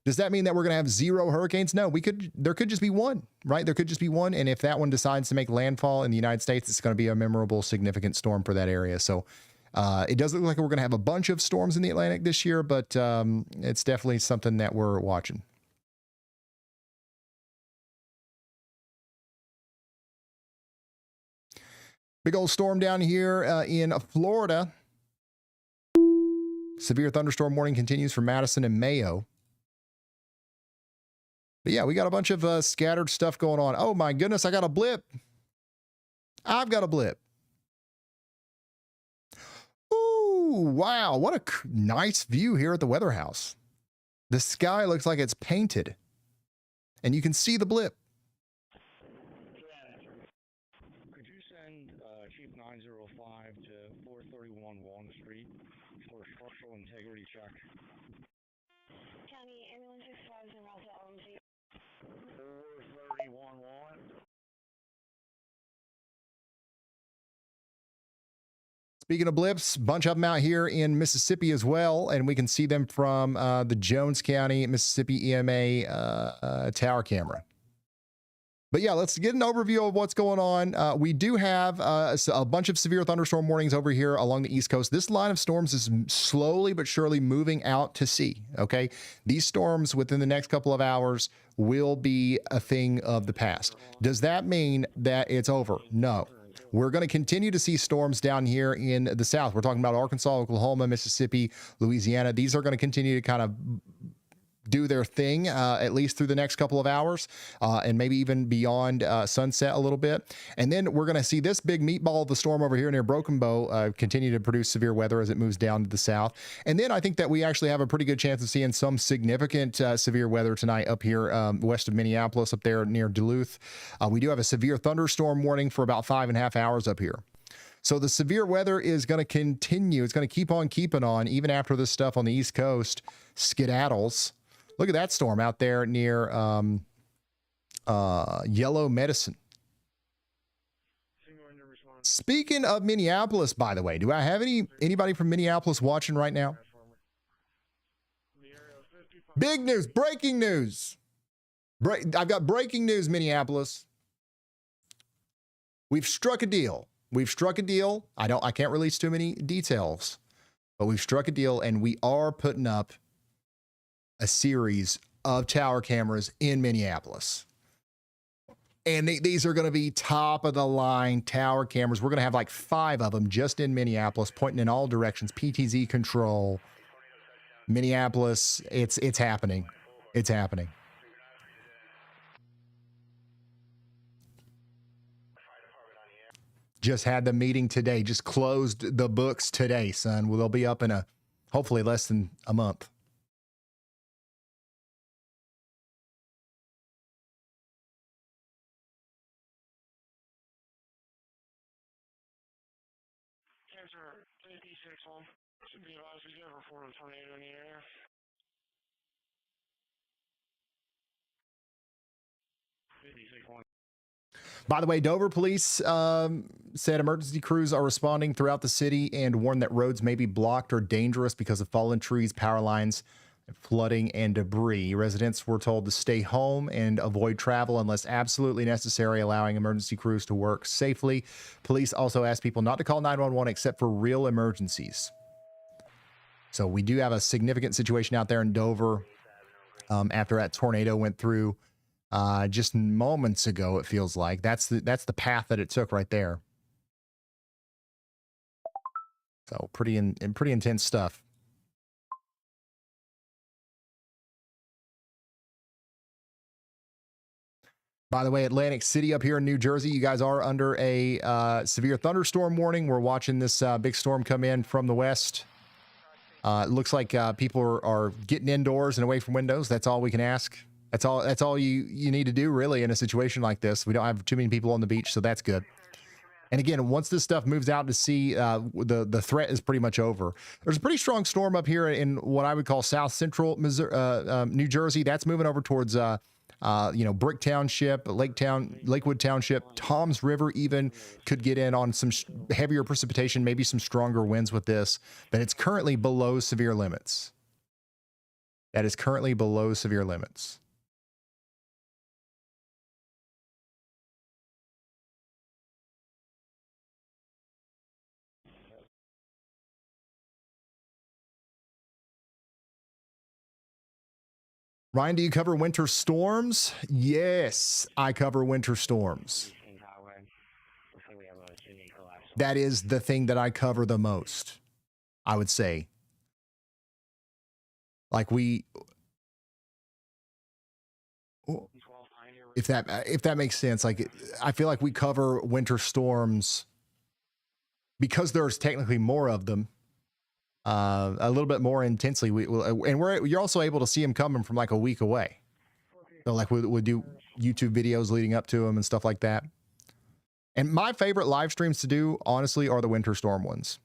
does that mean that we're going to have zero hurricanes? No, there could just be one, right? There could just be one. And if that one decides to make landfall in the United States, it's going to be a memorable, significant storm for that area. So it does look like we're going to have a bunch of storms in the Atlantic this year, but it's definitely something that we're watching. Big old storm down here in Florida. Severe thunderstorm warning continues for Madison and Mayo. But yeah, we got a bunch of scattered stuff going on. Oh my goodness, I got a blip. I've got a blip. Ooh, wow, what a nice view here at the Weather House. The sky looks like it's painted. And you can see the blip. Chief 905 to 431 Walnut Street for structural integrity check. County Ambulance 65 en route to OMG. 431 Walnut. Speaking of blips, bunch of them out here in Mississippi as well, and we can see them from the Jones County, Mississippi EMA tower camera. But yeah, let's get an overview of what's going on. We do have a bunch of severe thunderstorm warnings over here along the East Coast. This line of storms is slowly but surely moving out to sea, okay? These storms within the next couple of hours will be a thing of the past. Does that mean that it's over? No. We're going to continue to see storms down here in the South. We're talking about Arkansas, Oklahoma, Mississippi, Louisiana. These are going to continue to kind of do their thing, at least through the next couple of hours, and maybe even beyond sunset a little bit. And then we're going to see this big meatball of the storm over here near Broken Bow continue to produce severe weather as it moves down to the south. And then I think that we actually have a pretty good chance of seeing some significant severe weather tonight up here west of Minneapolis, up there near Duluth. We do have a severe thunderstorm warning for about 5.5 hours up here. So the severe weather is going to continue. It's going to keep on keeping on even after this stuff on the East Coast skedaddles. Look at that storm out there near Yellow Medicine. Speaking of Minneapolis, by the way, do I have anybody from Minneapolis watching right now? Big news, breaking news. I've got breaking news, Minneapolis. We've struck a deal. We've struck a deal. I can't release too many details, but we've struck a deal and we are putting up a series of tower cameras in Minneapolis. And these are going to be top of the line tower cameras. We're going to have like 5 of them just in Minneapolis, pointing in all directions. PTZ control. Minneapolis, it's happening. It's happening. Just had the meeting today. Just closed the books today, son. Well, they'll be up in hopefully less than a month. Answer 86-1. Should be advised we do have a report of a tornado in the area. 56-1. By the way, Dover police said emergency crews are responding throughout the city and warned that roads may be blocked or dangerous because of fallen trees, power lines, flooding, and debris. Residents were told to stay home and avoid travel unless absolutely necessary, allowing emergency crews to work safely. Police also asked people not to call 911 except for real emergencies. So we do have a significant situation out there in Dover after that tornado went through just moments ago. It feels like that's the path that it took right there. So pretty intense stuff. By the way, Atlantic City up here in New Jersey, you guys are under a severe thunderstorm warning. We're watching this big storm come in from the west. It looks like people are getting indoors and away from windows. That's all we can ask. That's all you need to do, really, in a situation like this. We don't have too many people on the beach, so that's good. And again, once this stuff moves out to sea, the threat is pretty much over. There's a pretty strong storm up here in what I would call south central New Jersey. That's moving over towards Brick Township, Lakewood Township, Toms River even could get in on some heavier precipitation, maybe some stronger winds with this, but it's currently below severe limits. That is currently below severe limits. Ryan, do you cover winter storms? Yes, I cover winter storms. That is the thing that I cover the most, I would say. Like if that makes sense, like I feel like we cover winter storms because there's technically more of them. A little bit more intensely. You're also able to see them coming from like a week away. So like we do YouTube videos leading up to them and stuff like that. And my favorite live streams to do, honestly, are the winter storm ones.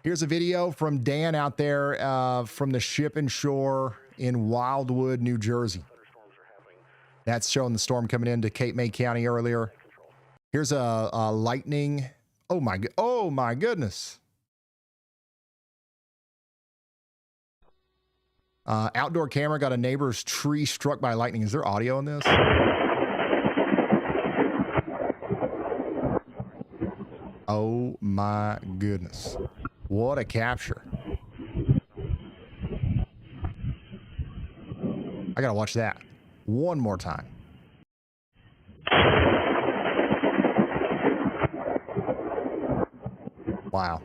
Here's a video from Dan out there from the Ship and Shore in Wildwood, New Jersey. That's showing the storm coming into Cape May County earlier. Here's a lightning. Oh my goodness. Outdoor camera got a neighbor's tree struck by lightning. Is there audio on this? Oh my goodness. What a capture. I gotta watch that one more time. Wow.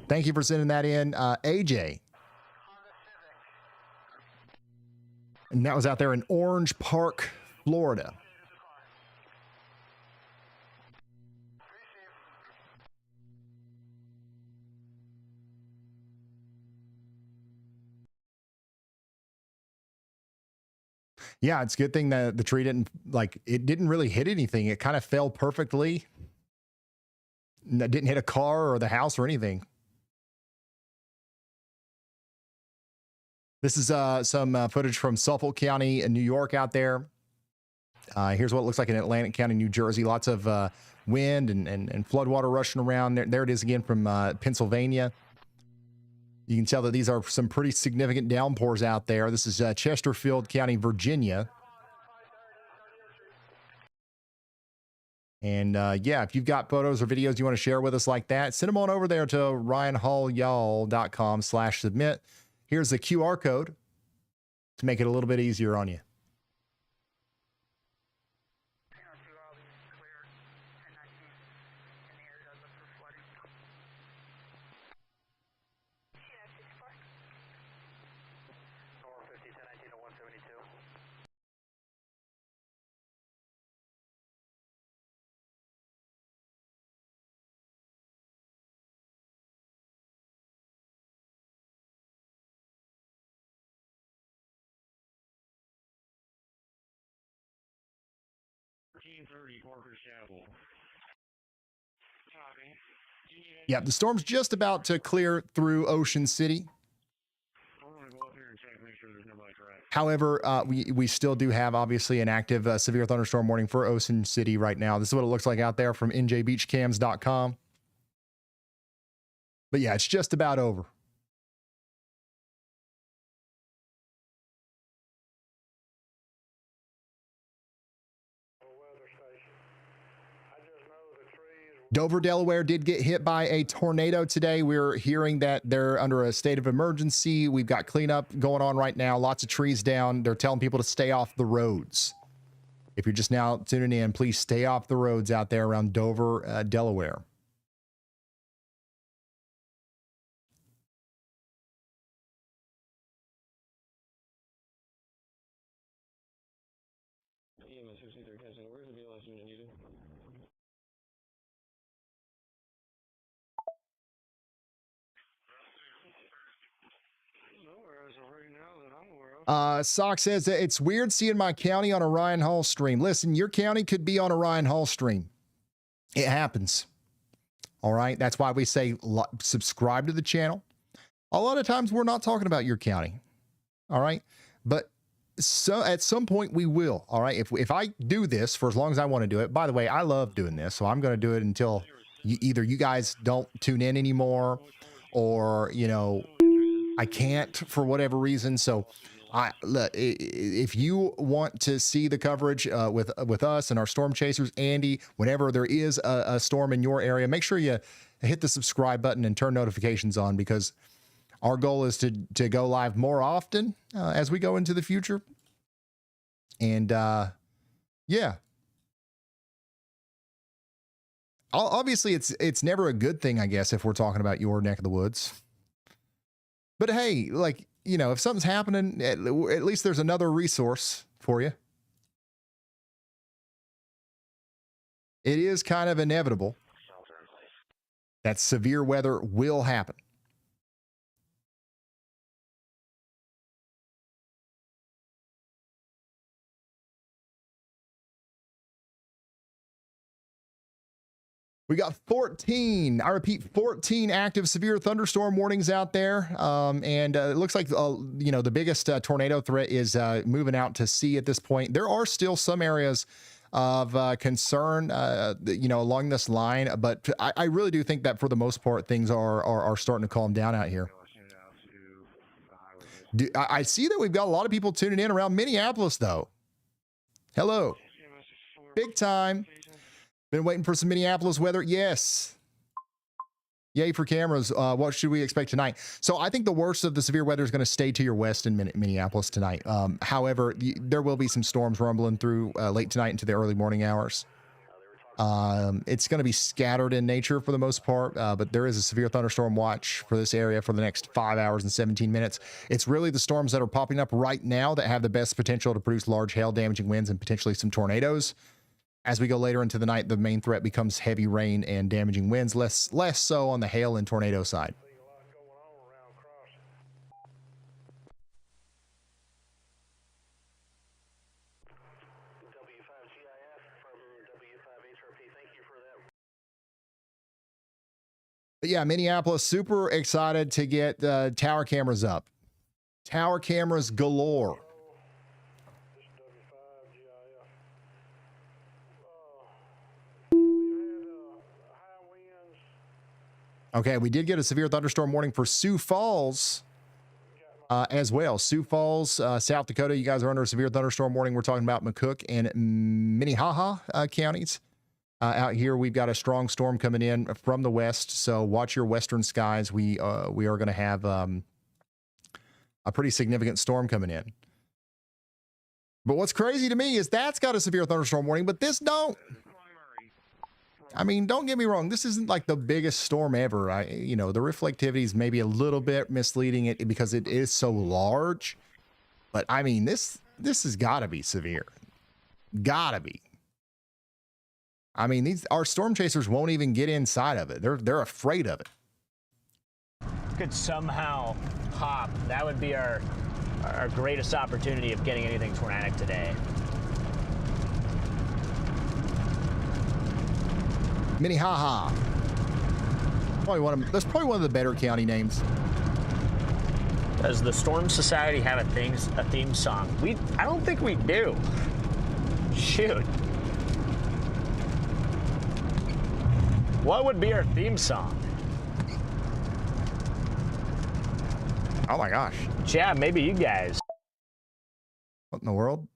Thank you for sending that in, AJ. And that was out there in Orange Park, Florida. Yeah, it's a good thing that the tree didn't really hit anything. It kind of fell perfectly. That didn't hit a car or the house or anything. This is some footage from Suffolk County in New York out there. Here's what it looks like in Atlantic County, New Jersey. Lots of wind and floodwater rushing around. There it is again from Pennsylvania. You can tell that these are some pretty significant downpours out there. This is Chesterfield County, Virginia. And yeah, if you've got photos or videos you want to share with us like that, send them on over there to ryanhallyall.com/submit. Here's the QR code to make it a little bit easier on you. Parker Chapel. Yeah, the storm's just about to clear through Ocean City. However, we still do have, obviously, an active severe thunderstorm warning for Ocean City right now. This is what it looks like out there from njbeachcams.com. But yeah, it's just about over. Dover, Delaware did get hit by a tornado today. We're hearing that they're under a state of emergency. We've got cleanup going on right now. Lots of trees down. They're telling people to stay off the roads. If you're just now tuning in, please stay off the roads out there around Dover, Delaware. Sock says that it's weird seeing my county on a Ryan Hall stream. Listen, your county could be on a Ryan Hall stream. It happens. All right. That's why we say subscribe to the channel. A lot of times we're not talking about your county. All right. But so at some point we will. All right. If I do this for as long as I want to do it, by the way, I love doing this. So I'm going to do it until either you guys don't tune in anymore or, you know, I can't for whatever reason. So look, if you want to see the coverage with us and our storm chasers, Andy, whenever there is a storm in your area, make sure you hit the subscribe button and turn notifications on, because our goal is to go live more often as we go into the future. And yeah, obviously it's never a good thing, I guess, if we're talking about your neck of the woods. But hey, like, you know, if something's happening, at least there's another resource for you. It is kind of inevitable that severe weather will happen. We got 14, I repeat, 14 active severe thunderstorm warnings out there. And it looks like, you know, the biggest tornado threat is moving out to sea at this point. There are still some areas of concern, you know, along this line. But I really do think that for the most part, things are starting to calm down out here. I see that we've got a lot of people tuning in around Minneapolis, though. Hello. Big time. Been waiting for some Minneapolis weather. Yes. Yay for cameras. What should we expect tonight? So I think the worst of the severe weather is going to stay to your west in Minneapolis tonight. However, there will be some storms rumbling through late tonight into the early morning hours. It's going to be scattered in nature for the most part, but there is a severe thunderstorm watch for this area for the next 5 hours and 17 minutes. It's really the storms that are popping up right now that have the best potential to produce large hail damaging winds and potentially some tornadoes. As we go later into the night, the main threat becomes heavy rain and damaging winds, less so on the hail and tornado side. But yeah, Minneapolis, super excited to get tower cameras up. Tower cameras galore. Okay, we did get a severe thunderstorm warning for Sioux Falls as well. Sioux Falls, South Dakota, you guys are under a severe thunderstorm warning. We're talking about McCook and Minnehaha counties. Out here, we've got a strong storm coming in from the west, so watch your western skies. We are going to have a pretty significant storm coming in. But what's crazy to me is that's got a severe thunderstorm warning, but this don't. I mean, don't get me wrong. This isn't like the biggest storm ever. The reflectivity is maybe a little bit misleading it because it is so large. But I mean, this has got to be severe. Gotta be. I mean, our storm chasers won't even get inside of it. They're afraid of it. Could somehow hop. That would be our greatest opportunity of getting anything tornadic today. Minnehaha. That's probably one of the better county names. Does the Storm Society have a theme song? I don't think we do. Shoot. What would be our theme song? Oh my gosh. Yeah, maybe you guys. What in the world?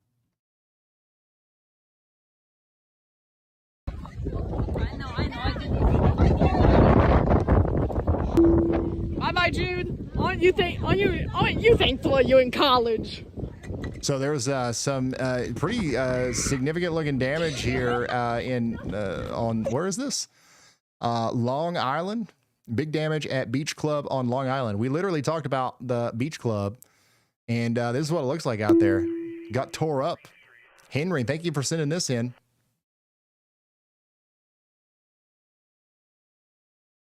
Bye-bye, Jude. Aren't you thankful you're in college? So there's some pretty significant looking damage here on where is this? Long Island. Big damage at Beach Club on Long Island. We literally talked about the Beach Club, and this is what it looks like out there. Got tore up. Henry, thank you for sending this in.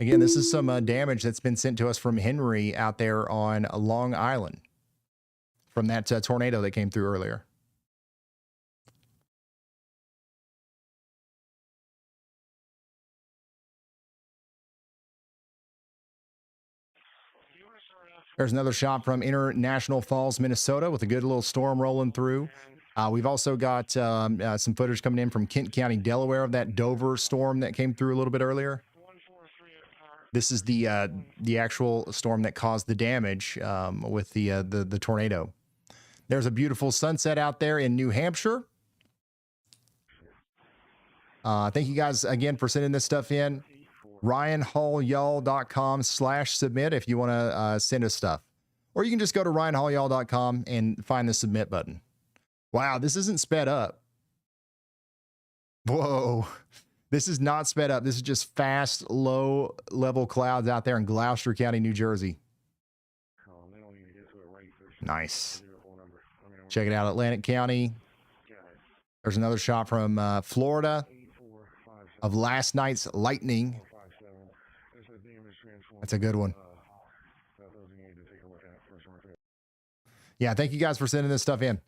Again, this is some damage that's been sent to us from Henry out there on Long Island from that tornado that came through earlier. There's another shot from International Falls, Minnesota, with a good little storm rolling through. We've also got some footage coming in from Kent County, Delaware, of that Dover storm that came through a little bit earlier. This is the actual storm that caused the damage with the tornado. There's a beautiful sunset out there in New Hampshire. Thank you guys again for sending this stuff in. RyanHallYall.com/submit if you want to send us stuff. Or you can just go to RyanHallYall.com and find the submit button. Wow, this isn't sped up. Whoa. This is not sped up. This is just fast, low-level clouds out there in Gloucester County, New Jersey. Nice. Check it out, Atlantic County. There's another shot from Florida of last night's lightning. That's a good one. Yeah, thank you guys for sending this stuff in.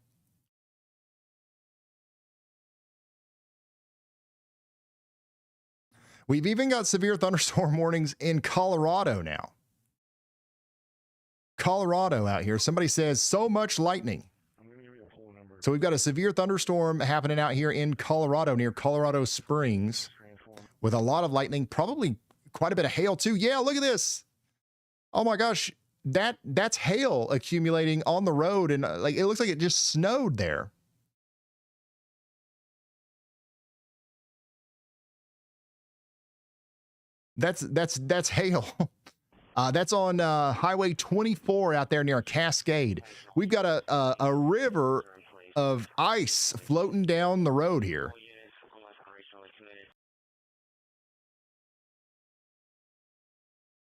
We've even got severe thunderstorm warnings in Colorado now. Colorado out here. Somebody says so much lightning. So we've got a severe thunderstorm happening out here in Colorado near Colorado Springs with a lot of lightning, probably quite a bit of hail too. Yeah, look at this. Oh my gosh, that's hail accumulating on the road, and like it looks like it just snowed there. That's hail. That's on Highway 24 out there near Cascade. We've got a river of ice floating down the road here.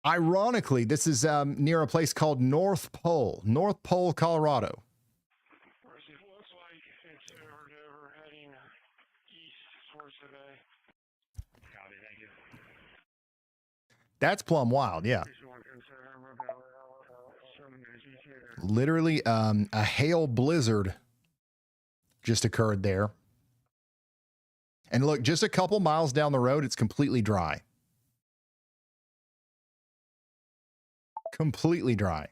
Ironically, this is near a place called North Pole, Colorado. That's plumb wild, yeah. Literally, a hail blizzard just occurred there. And look, just a couple miles down the road, it's completely dry. Completely dry.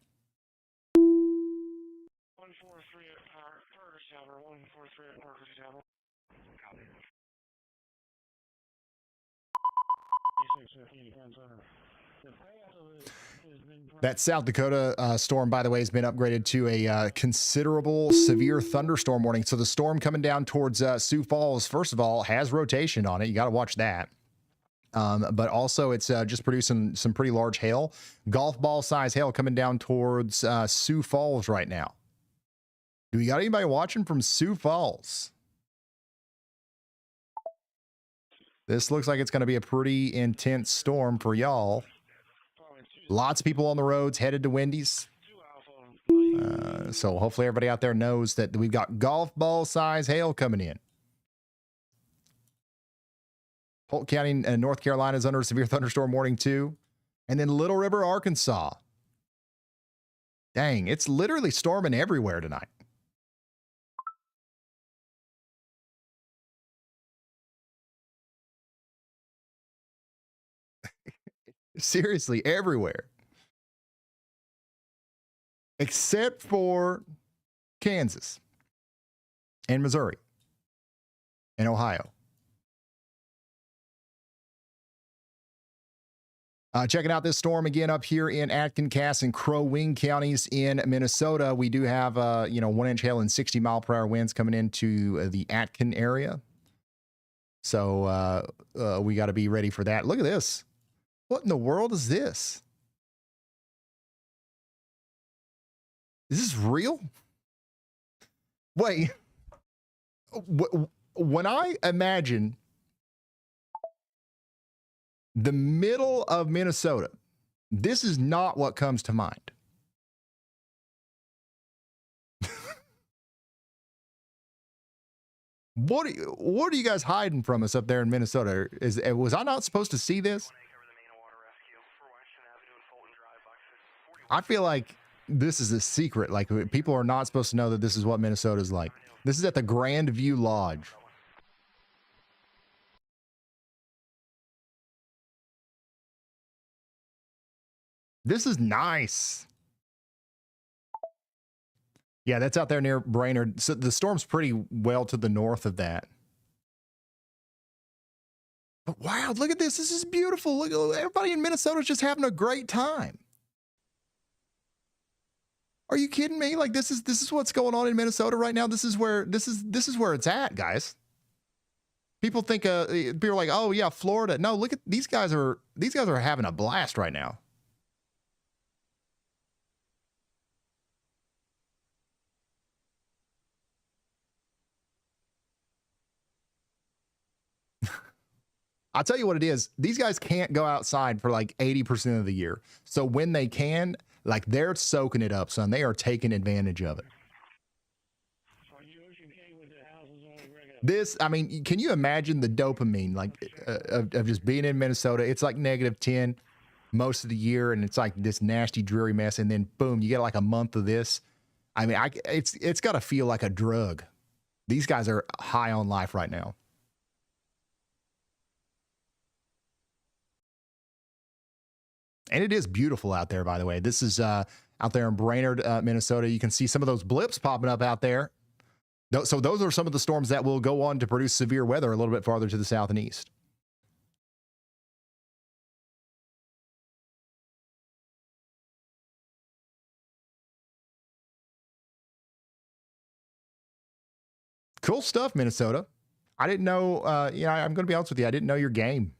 That South Dakota storm, by the way, has been upgraded to a considerable severe thunderstorm warning. So the storm coming down towards Sioux Falls, first of all, has rotation on it. You got to watch that. But also it's just producing some pretty large hail. Golf ball size hail coming down towards Sioux Falls right now. Do we got anybody watching from Sioux Falls? This looks like it's going to be a pretty intense storm for y'all. Lots of people on the roads headed to Wendy's. So hopefully everybody out there knows that we've got golf ball size hail coming in. Polk County, North Carolina is under a severe thunderstorm warning too. And then Little River, Arkansas. Dang, it's literally storming everywhere tonight. Seriously, everywhere. Except for Kansas and Missouri and Ohio. Checking out this storm again up here in Atkin, Cass, and Crow Wing counties in Minnesota. We do have, 1-inch hail and 60-mile-per-hour winds coming into the Atkin area. So we got to be ready for that. Look at this. What in the world is this? Is this real? Wait. When I imagine the middle of Minnesota, this is not what comes to mind. What are you guys hiding from us up there in Minnesota? Was I not supposed to see this? I feel like this is a secret. Like, people are not supposed to know that this is what Minnesota is like. This is at the Grand View Lodge. This is nice. Yeah, that's out there near Brainerd. So the storm's pretty well to the north of that. But wow, look at this. This is beautiful. Look, everybody in Minnesota is just having a great time. Are you kidding me? Like, this is what's going on in Minnesota right now. This is where it's at, guys. People think people are like, oh yeah, Florida. No, look at these guys are having a blast right now. I'll tell you what it is. These guys can't go outside for like 80% of the year. So when they can, like, they're soaking it up, son. They are taking advantage of it. This, I mean, can you imagine the dopamine, like, of just being in Minnesota? It's like -10 most of the year, and it's like this nasty, dreary mess, and then boom, you get like a month of this. I mean, it's got to feel like a drug. These guys are high on life right now. And it is beautiful out there, by the way. This is out there in Brainerd, Minnesota. You can see some of those blips popping up out there. So those are some of the storms that will go on to produce severe weather a little bit farther to the south and east. Cool stuff, Minnesota. I didn't know, I'm going to be honest with you. I didn't know your game.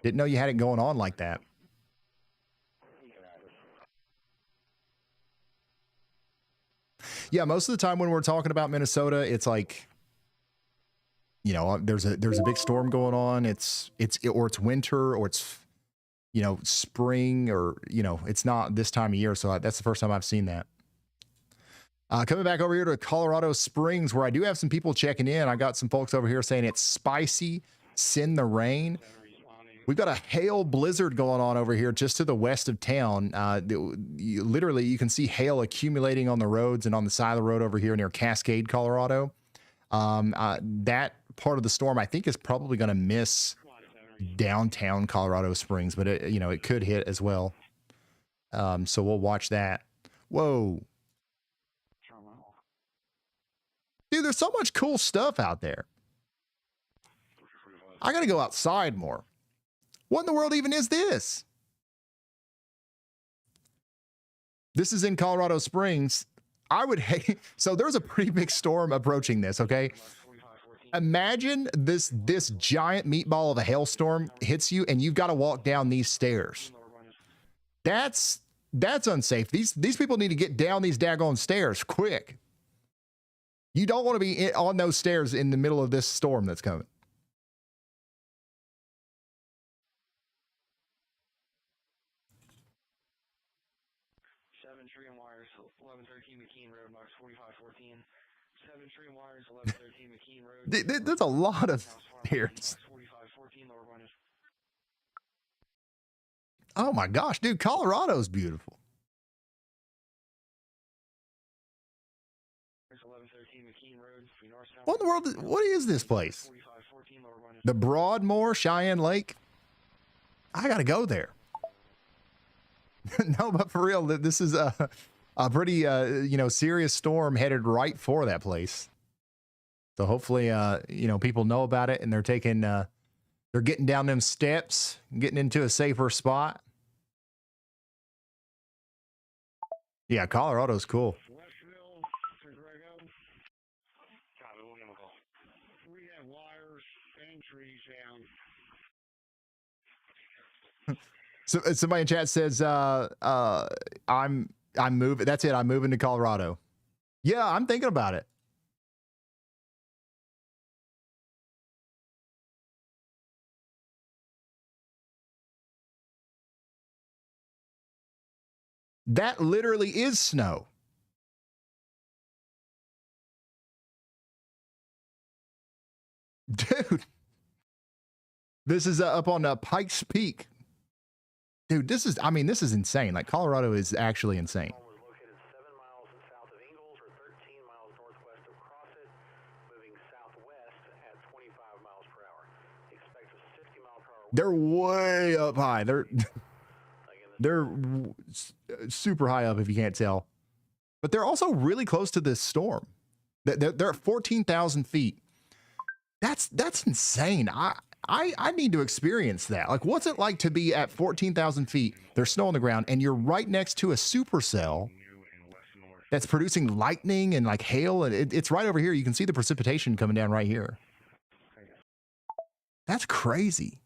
Didn't know you had it going on like that. Yeah, most of the time when we're talking about Minnesota, it's like, there's a big storm going on. It's winter, or it's spring, or it's not this time of year. So that's the first time I've seen that. Coming back over here to Colorado Springs, where I do have some people checking in. I got some folks over here saying it's spicy. Send the rain. We've got a hail blizzard going on over here just to the west of town. Literally, you can see hail accumulating on the roads and on the side of the road over here near Cascade, Colorado. That part of the storm, I think, is probably going to miss downtown Colorado Springs, but it could hit as well. So we'll watch that. Whoa. Dude, there's so much cool stuff out there. I got to go outside more. What in the world even is this? This is in Colorado Springs. I would hate, so there's a pretty big storm approaching this, okay? imagine this giant meatball of a hailstorm hits you and you've got to walk down these stairs. That's unsafe. These people need to get down these daggone stairs quick. You don't want to be on those stairs in the middle of this storm that's coming. Tree and wires, 1113 McKean Road, box 4514. 7 tree and wires, 1113 McKean Road. There's a lot of stairs. 4514, lower one is. Oh my gosh, dude, Colorado's beautiful. 1113 McKean Road, What in the world? What is this place? The Broadmoor Cheyenne Lake? I gotta go there. No, but for real, this is a pretty, serious storm headed right for that place. So hopefully, people know about it and they're getting down them steps, getting into a safer spot. Yeah, Colorado's cool. We have wires and trees down. So somebody in chat says, I'm moving. That's it. I'm moving to Colorado. Yeah, I'm thinking about it. That literally is snow. Dude, this is up on Pikes Peak. Dude, this is insane. Like, Colorado is actually insane. They're way up high. They're super high up if you can't tell. But they're also really close to this storm. They're at 14,000 feet. That's insane. I need to experience that. Like, what's it like to be at 14,000 feet? There's snow on the ground, and you're right next to a supercell that's producing lightning and like hail, and it's right over here. You can see the precipitation coming down right here. That's crazy.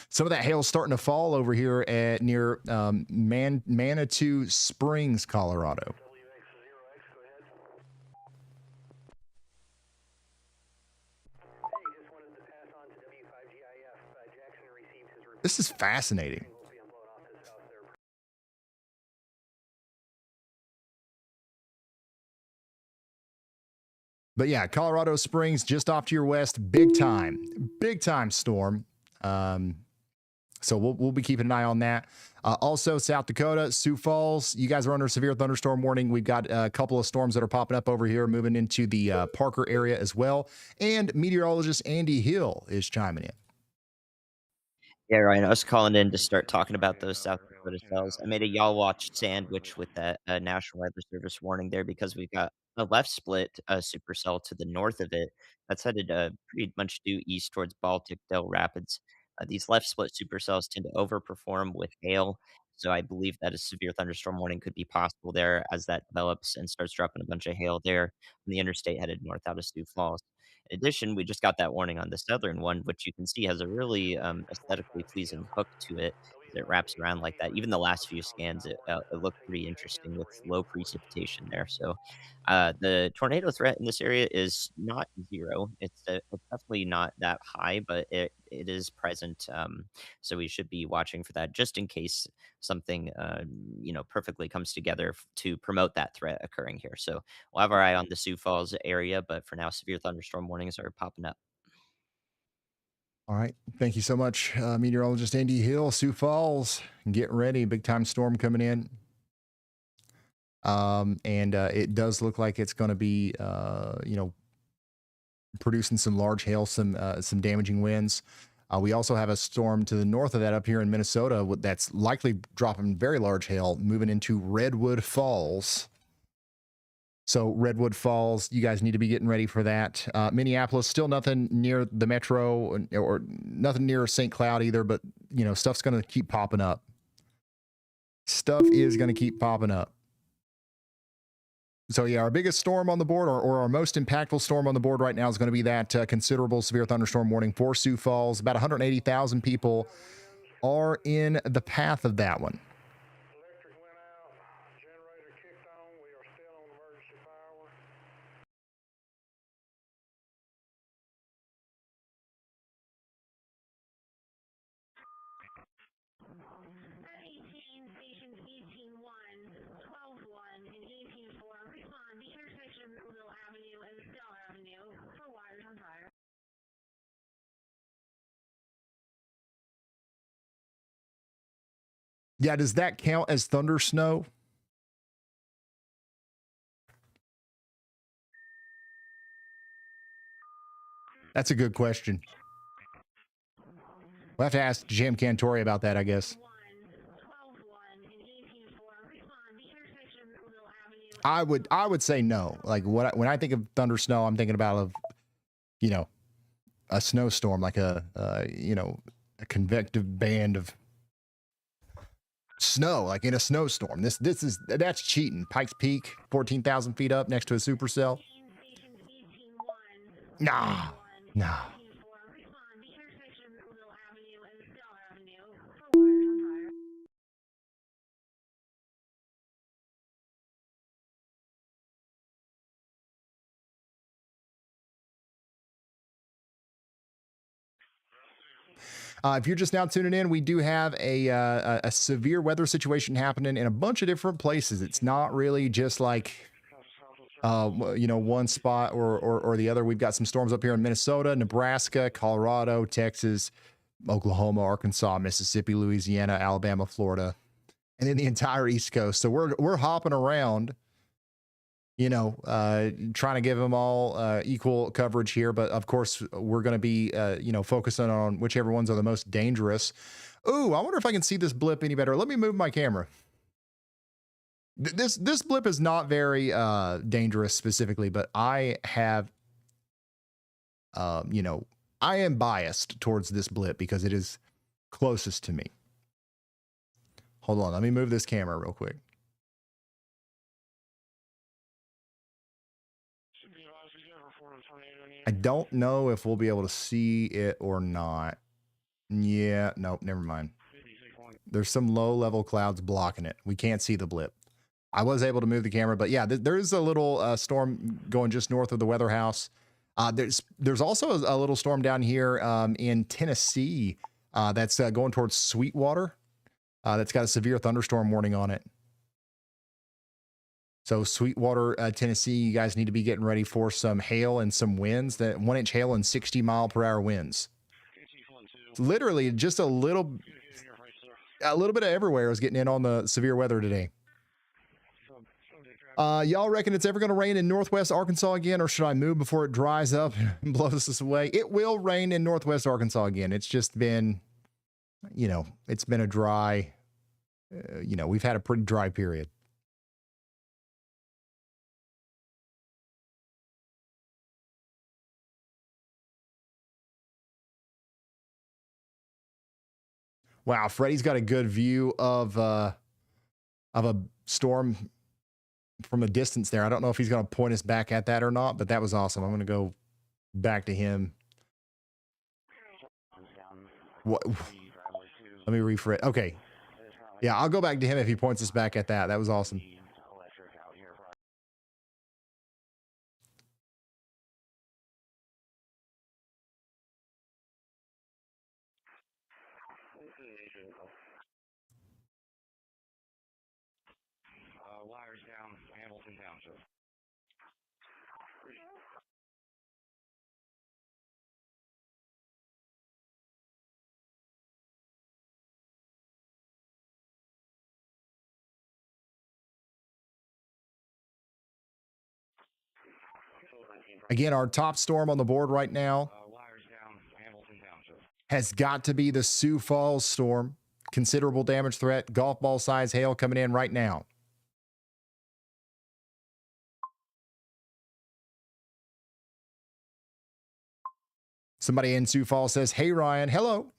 Some of that hail's starting to fall over here at near Manitou Springs, Colorado. This is fascinating. But yeah, Colorado Springs, just off to your west, big time storm. So we'll be keeping an eye on that. Also, South Dakota, Sioux Falls, you guys are under severe thunderstorm warning. We've got a couple of storms that are popping up over here, moving into the Parker area as well. And meteorologist Andy Hill is chiming in. Yeah, Ryan, I was calling in to start talking about those South Dakota cells. I made a y'all watch sandwich with that National Weather Service warning there because we've got a left split supercell to the north of it that's headed pretty much due east towards Baltic Del Rapids. These left split supercells tend to overperform with hail, so I believe that a severe thunderstorm warning could be possible there as that develops and starts dropping a bunch of hail there on the interstate headed north out of Sioux Falls. In addition, we just got that warning on the southern one, which you can see has a really aesthetically pleasing hook to it. It wraps around like that. Even the last few scans, it looked pretty interesting with low precipitation there. So the tornado threat in this area is not zero. It's definitely not that high, but it is present. So we should be watching for that just in case something perfectly comes together to promote that threat occurring here. So we'll have our eye on the Sioux Falls area, but for now, severe thunderstorm warnings are popping up. All right. Thank you so much, meteorologist Andy Hill. Sioux Falls, get ready. Big time storm coming in. And it does look like it's going to be, producing some large hail, some damaging winds. We also have a storm to the north of that up here in Minnesota that's likely dropping very large hail, moving into Redwood Falls. So Redwood Falls, you guys need to be getting ready for that. Minneapolis, still nothing near the metro or nothing near St. Cloud either, but stuff's going to keep popping up. Stuff is going to keep popping up. So yeah, our biggest storm on the board, or our most impactful storm on the board right now, is going to be that considerable severe thunderstorm warning for Sioux Falls. About 180,000 people are in the path of that one. Yeah, does that count as thunder snow? That's a good question. We'll have to ask Jam Cantori about that, I guess. I would say no. Like when I think of thunder snow, I'm thinking about a snowstorm, like a convective band of snow, like in a snowstorm. That's cheating. Pikes Peak, 14,000 feet up next to a supercell. Nah. If you're just now tuning in, we do have a severe weather situation happening in a bunch of different places. It's not really just like, one spot or the other. We've got some storms up here in Minnesota, Nebraska, Colorado, Texas, Oklahoma, Arkansas, Mississippi, Louisiana, Alabama, Florida, and then the entire East Coast. So we're hopping around, trying to give them all equal coverage here. But of course, we're going to be, focusing on whichever ones are the most dangerous. Ooh, I wonder if I can see this blip any better. Let me move my camera. This blip is not very dangerous specifically, but I have, I am biased towards this blip because it is closest to me. Hold on, let me move this camera real quick. I don't know if we'll be able to see it or not. Yeah, nope, never mind. There's some low-level clouds blocking it. We can't see the blip. I was able to move the camera, but yeah, there is a little storm going just north of the weather house. There's also a little storm down here in Tennessee that's going towards Sweetwater. That's got a severe thunderstorm warning on it. So Sweetwater, Tennessee, you guys need to be getting ready for some hail and some winds. That 1-inch hail and 60-mile-per-hour winds. Literally, just a little bit of everywhere is getting in on the severe weather today. Y'all reckon it's ever going to rain in Northwest Arkansas again, or should I move before it dries up and blows us away? It will rain in Northwest Arkansas again. It's just been, it's been a dry, we've had a pretty dry period. Wow, Freddie's got a good view of a storm from a distance there. I don't know if he's going to point us back at that or not, but that was awesome. I'm going to go back to him. What? Let me refresh. Okay. Yeah, I'll go back to him if he points us back at that. That was awesome. Wires down, Hamilton Township. Again, our top storm on the board right now has got to be the Sioux Falls storm. Considerable damage threat, golf ball size hail coming in right now. Somebody in Sioux Falls says, "Hey, Ryan." Hello.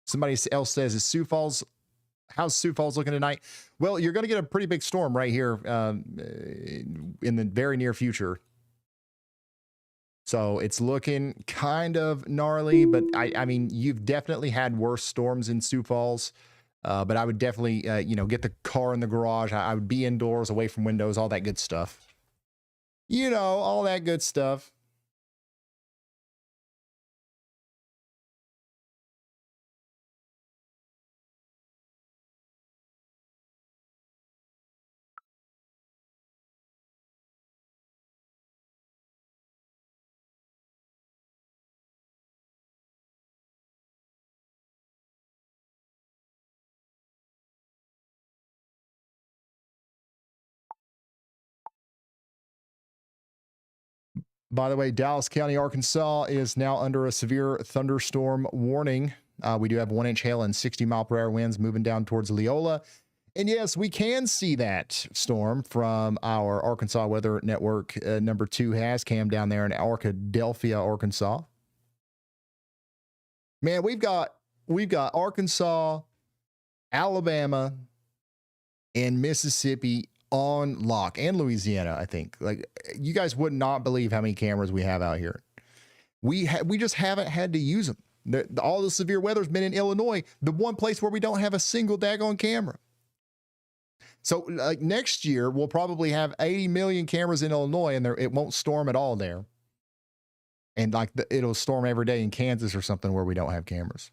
Somebody else says, "Is Sioux Falls how's Sioux Falls looking tonight? Well, you're going to get a pretty big storm right here in the very near future. So it's looking kind of gnarly, but I mean, you've definitely had worse storms in Sioux Falls. But I would definitely, get the car in the garage. I would be indoors, away from windows, all that good stuff. All that good stuff. By the way, Dallas County, Arkansas is now under a severe thunderstorm warning. We do have 1-inch hail and 60-mile-per-hour winds moving down towards Leola. And yes, we can see that storm from our Arkansas Weather Network number 2 has cam down there in Arkadelphia, Arkansas. Man, we've got Arkansas, Alabama, and Mississippi on lock, and Louisiana, I think. Like, you guys would not believe how many cameras we have out here. We just haven't had to use them. All the severe weather's been in Illinois, the one place where we don't have a single daggone camera. So like next year, we'll probably have 80 million cameras in Illinois, and it won't storm at all there. And like it'll storm every day in Kansas or something where we don't have cameras.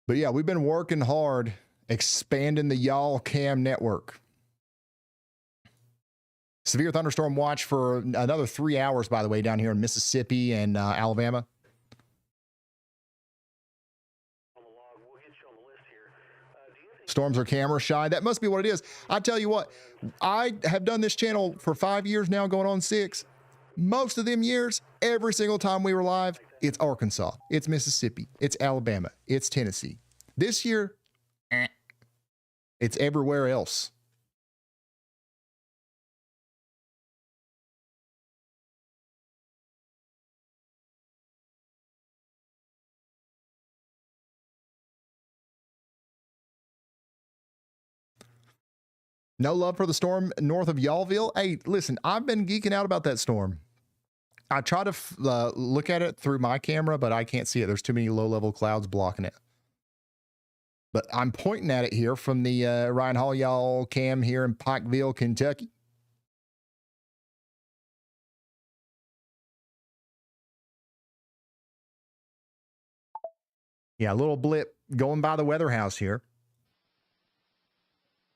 But yeah, we've been working hard expanding the Y'all Cam network. Severe thunderstorm watch for another 3 hours, by the way, down here in Mississippi and Alabama. Storms are camera shy. That must be what it is. I tell you what, I have done this channel for 5 years now, going on 6. Most of them years, every single time we were live, it's Arkansas, it's Mississippi, it's Alabama, it's Tennessee. This year, it's everywhere else. No love for the storm north of Y'allville. Hey, listen, I've been geeking out about that storm. I try to look at it through my camera, but I can't see it. There's too many low-level clouds blocking it. But I'm pointing at it here from the Ryan Hall Y'all Cam here in Pikeville, Kentucky. Yeah, a little blip going by the weather house here.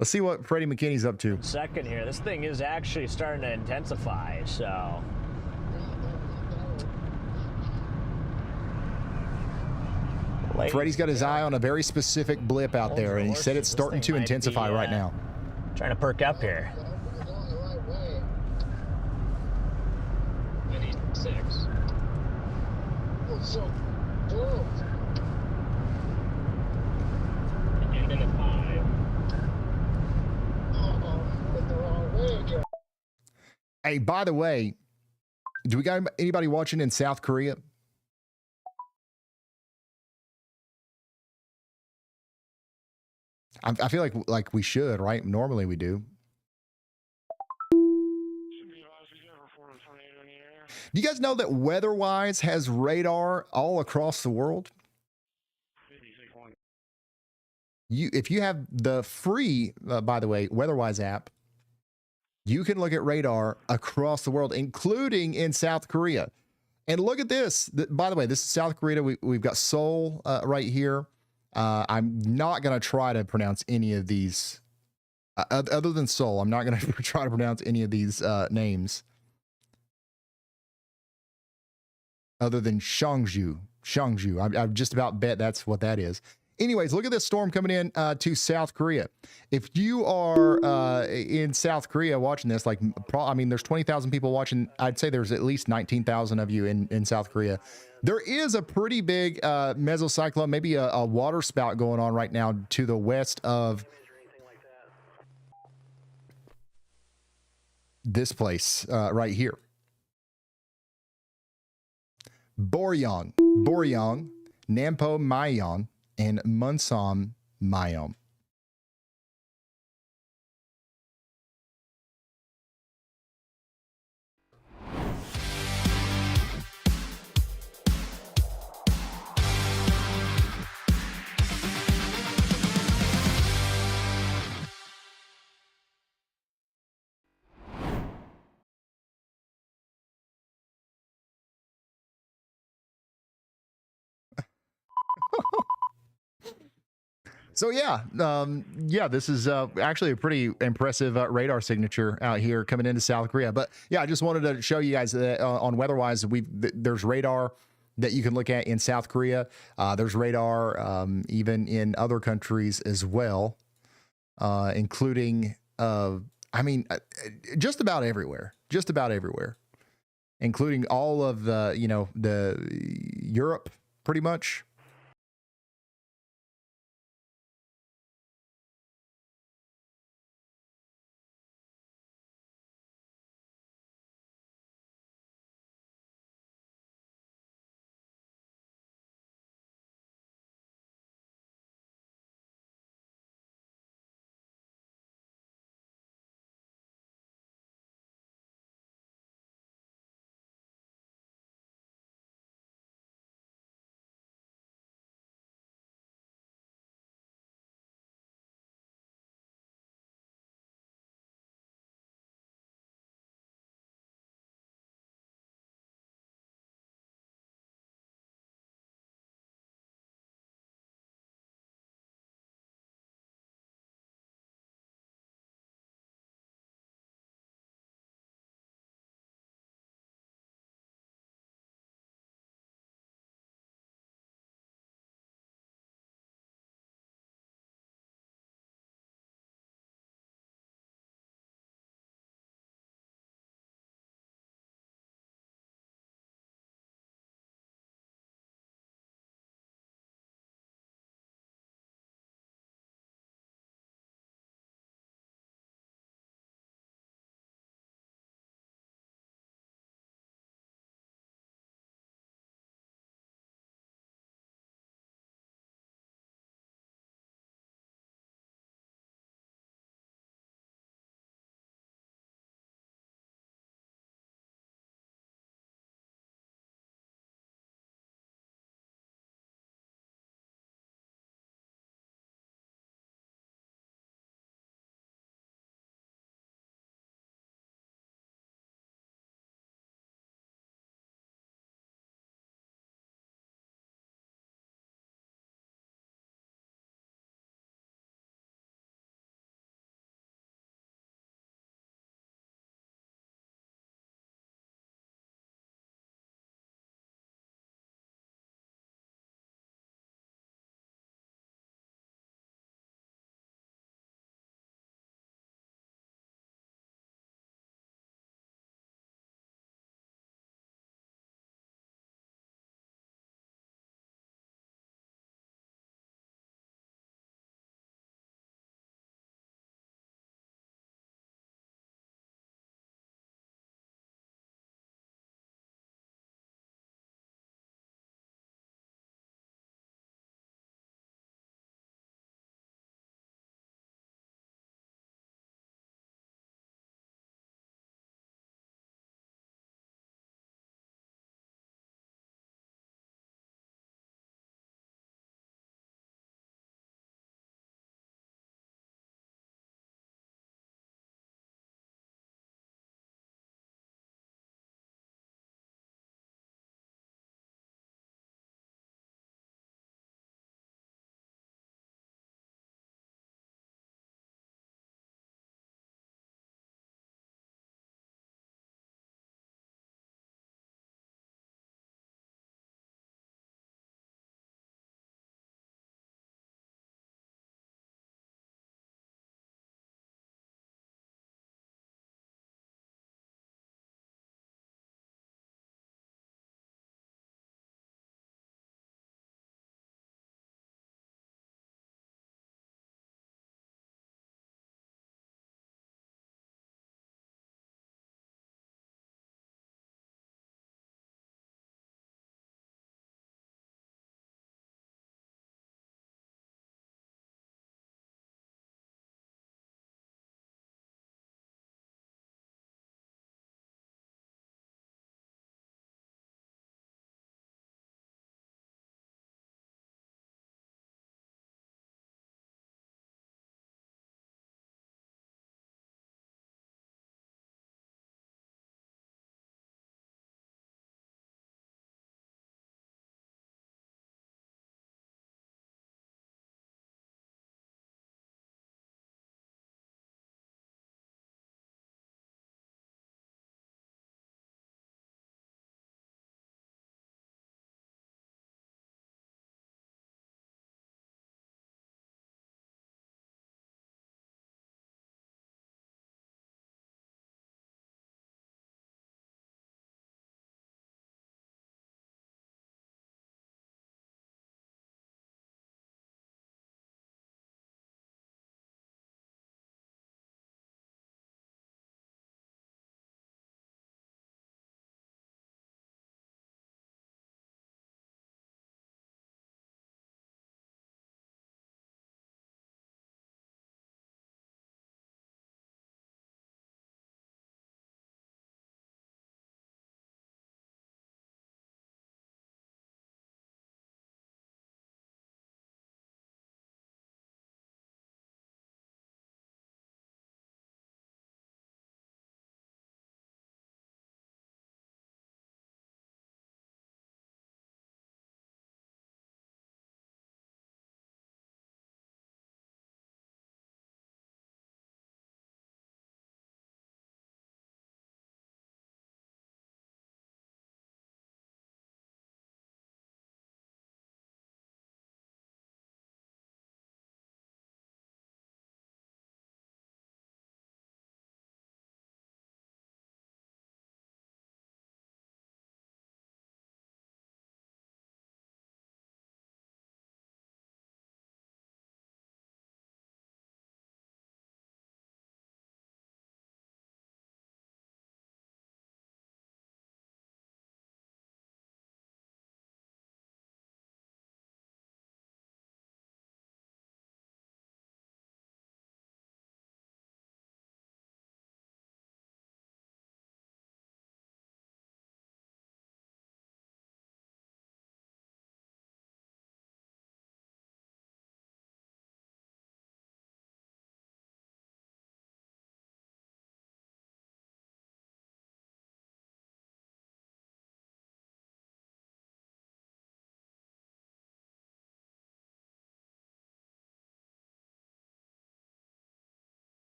Let's see what Freddie McKinney's up to. Second here, this thing is actually starting to intensify, so. Freddie's got his eye on a very specific blip out there, and he said it's starting to intensify right now. Trying to perk up here. 96. What's so close? And then a 5. Went the wrong way again. Hey, by the way, do we got anybody watching in South Korea? I feel like we should, right? Normally we do. Do you guys know that WeatherWise has radar all across the world? If you have the free, by the way, WeatherWise app, you can look at radar across the world, including in South Korea. And look at this. By the way, this is South Korea. We've got Seoul right here. I'm not going to try to pronounce any of these, other than Seoul. I'm not going to try to pronounce any of these names. Other than Cheongju. I just about bet that's what that is. Anyways, look at this storm coming in to South Korea. If you are in South Korea watching this, I mean, there's 20,000 people watching. I'd say there's at least 19,000 of you in South Korea. There is a pretty big mesocyclone, maybe a water spout going on right now to the west of this place right here. Boryong, Nampo Mayon, and Munsam Mayom. So yeah, this is actually a pretty impressive radar signature out here coming into South Korea. But yeah, I just wanted to show you guys that on WeatherWise, there's radar that you can look at in South Korea. There's radar even in other countries as well, including just about everywhere, including all of the the Europe pretty much.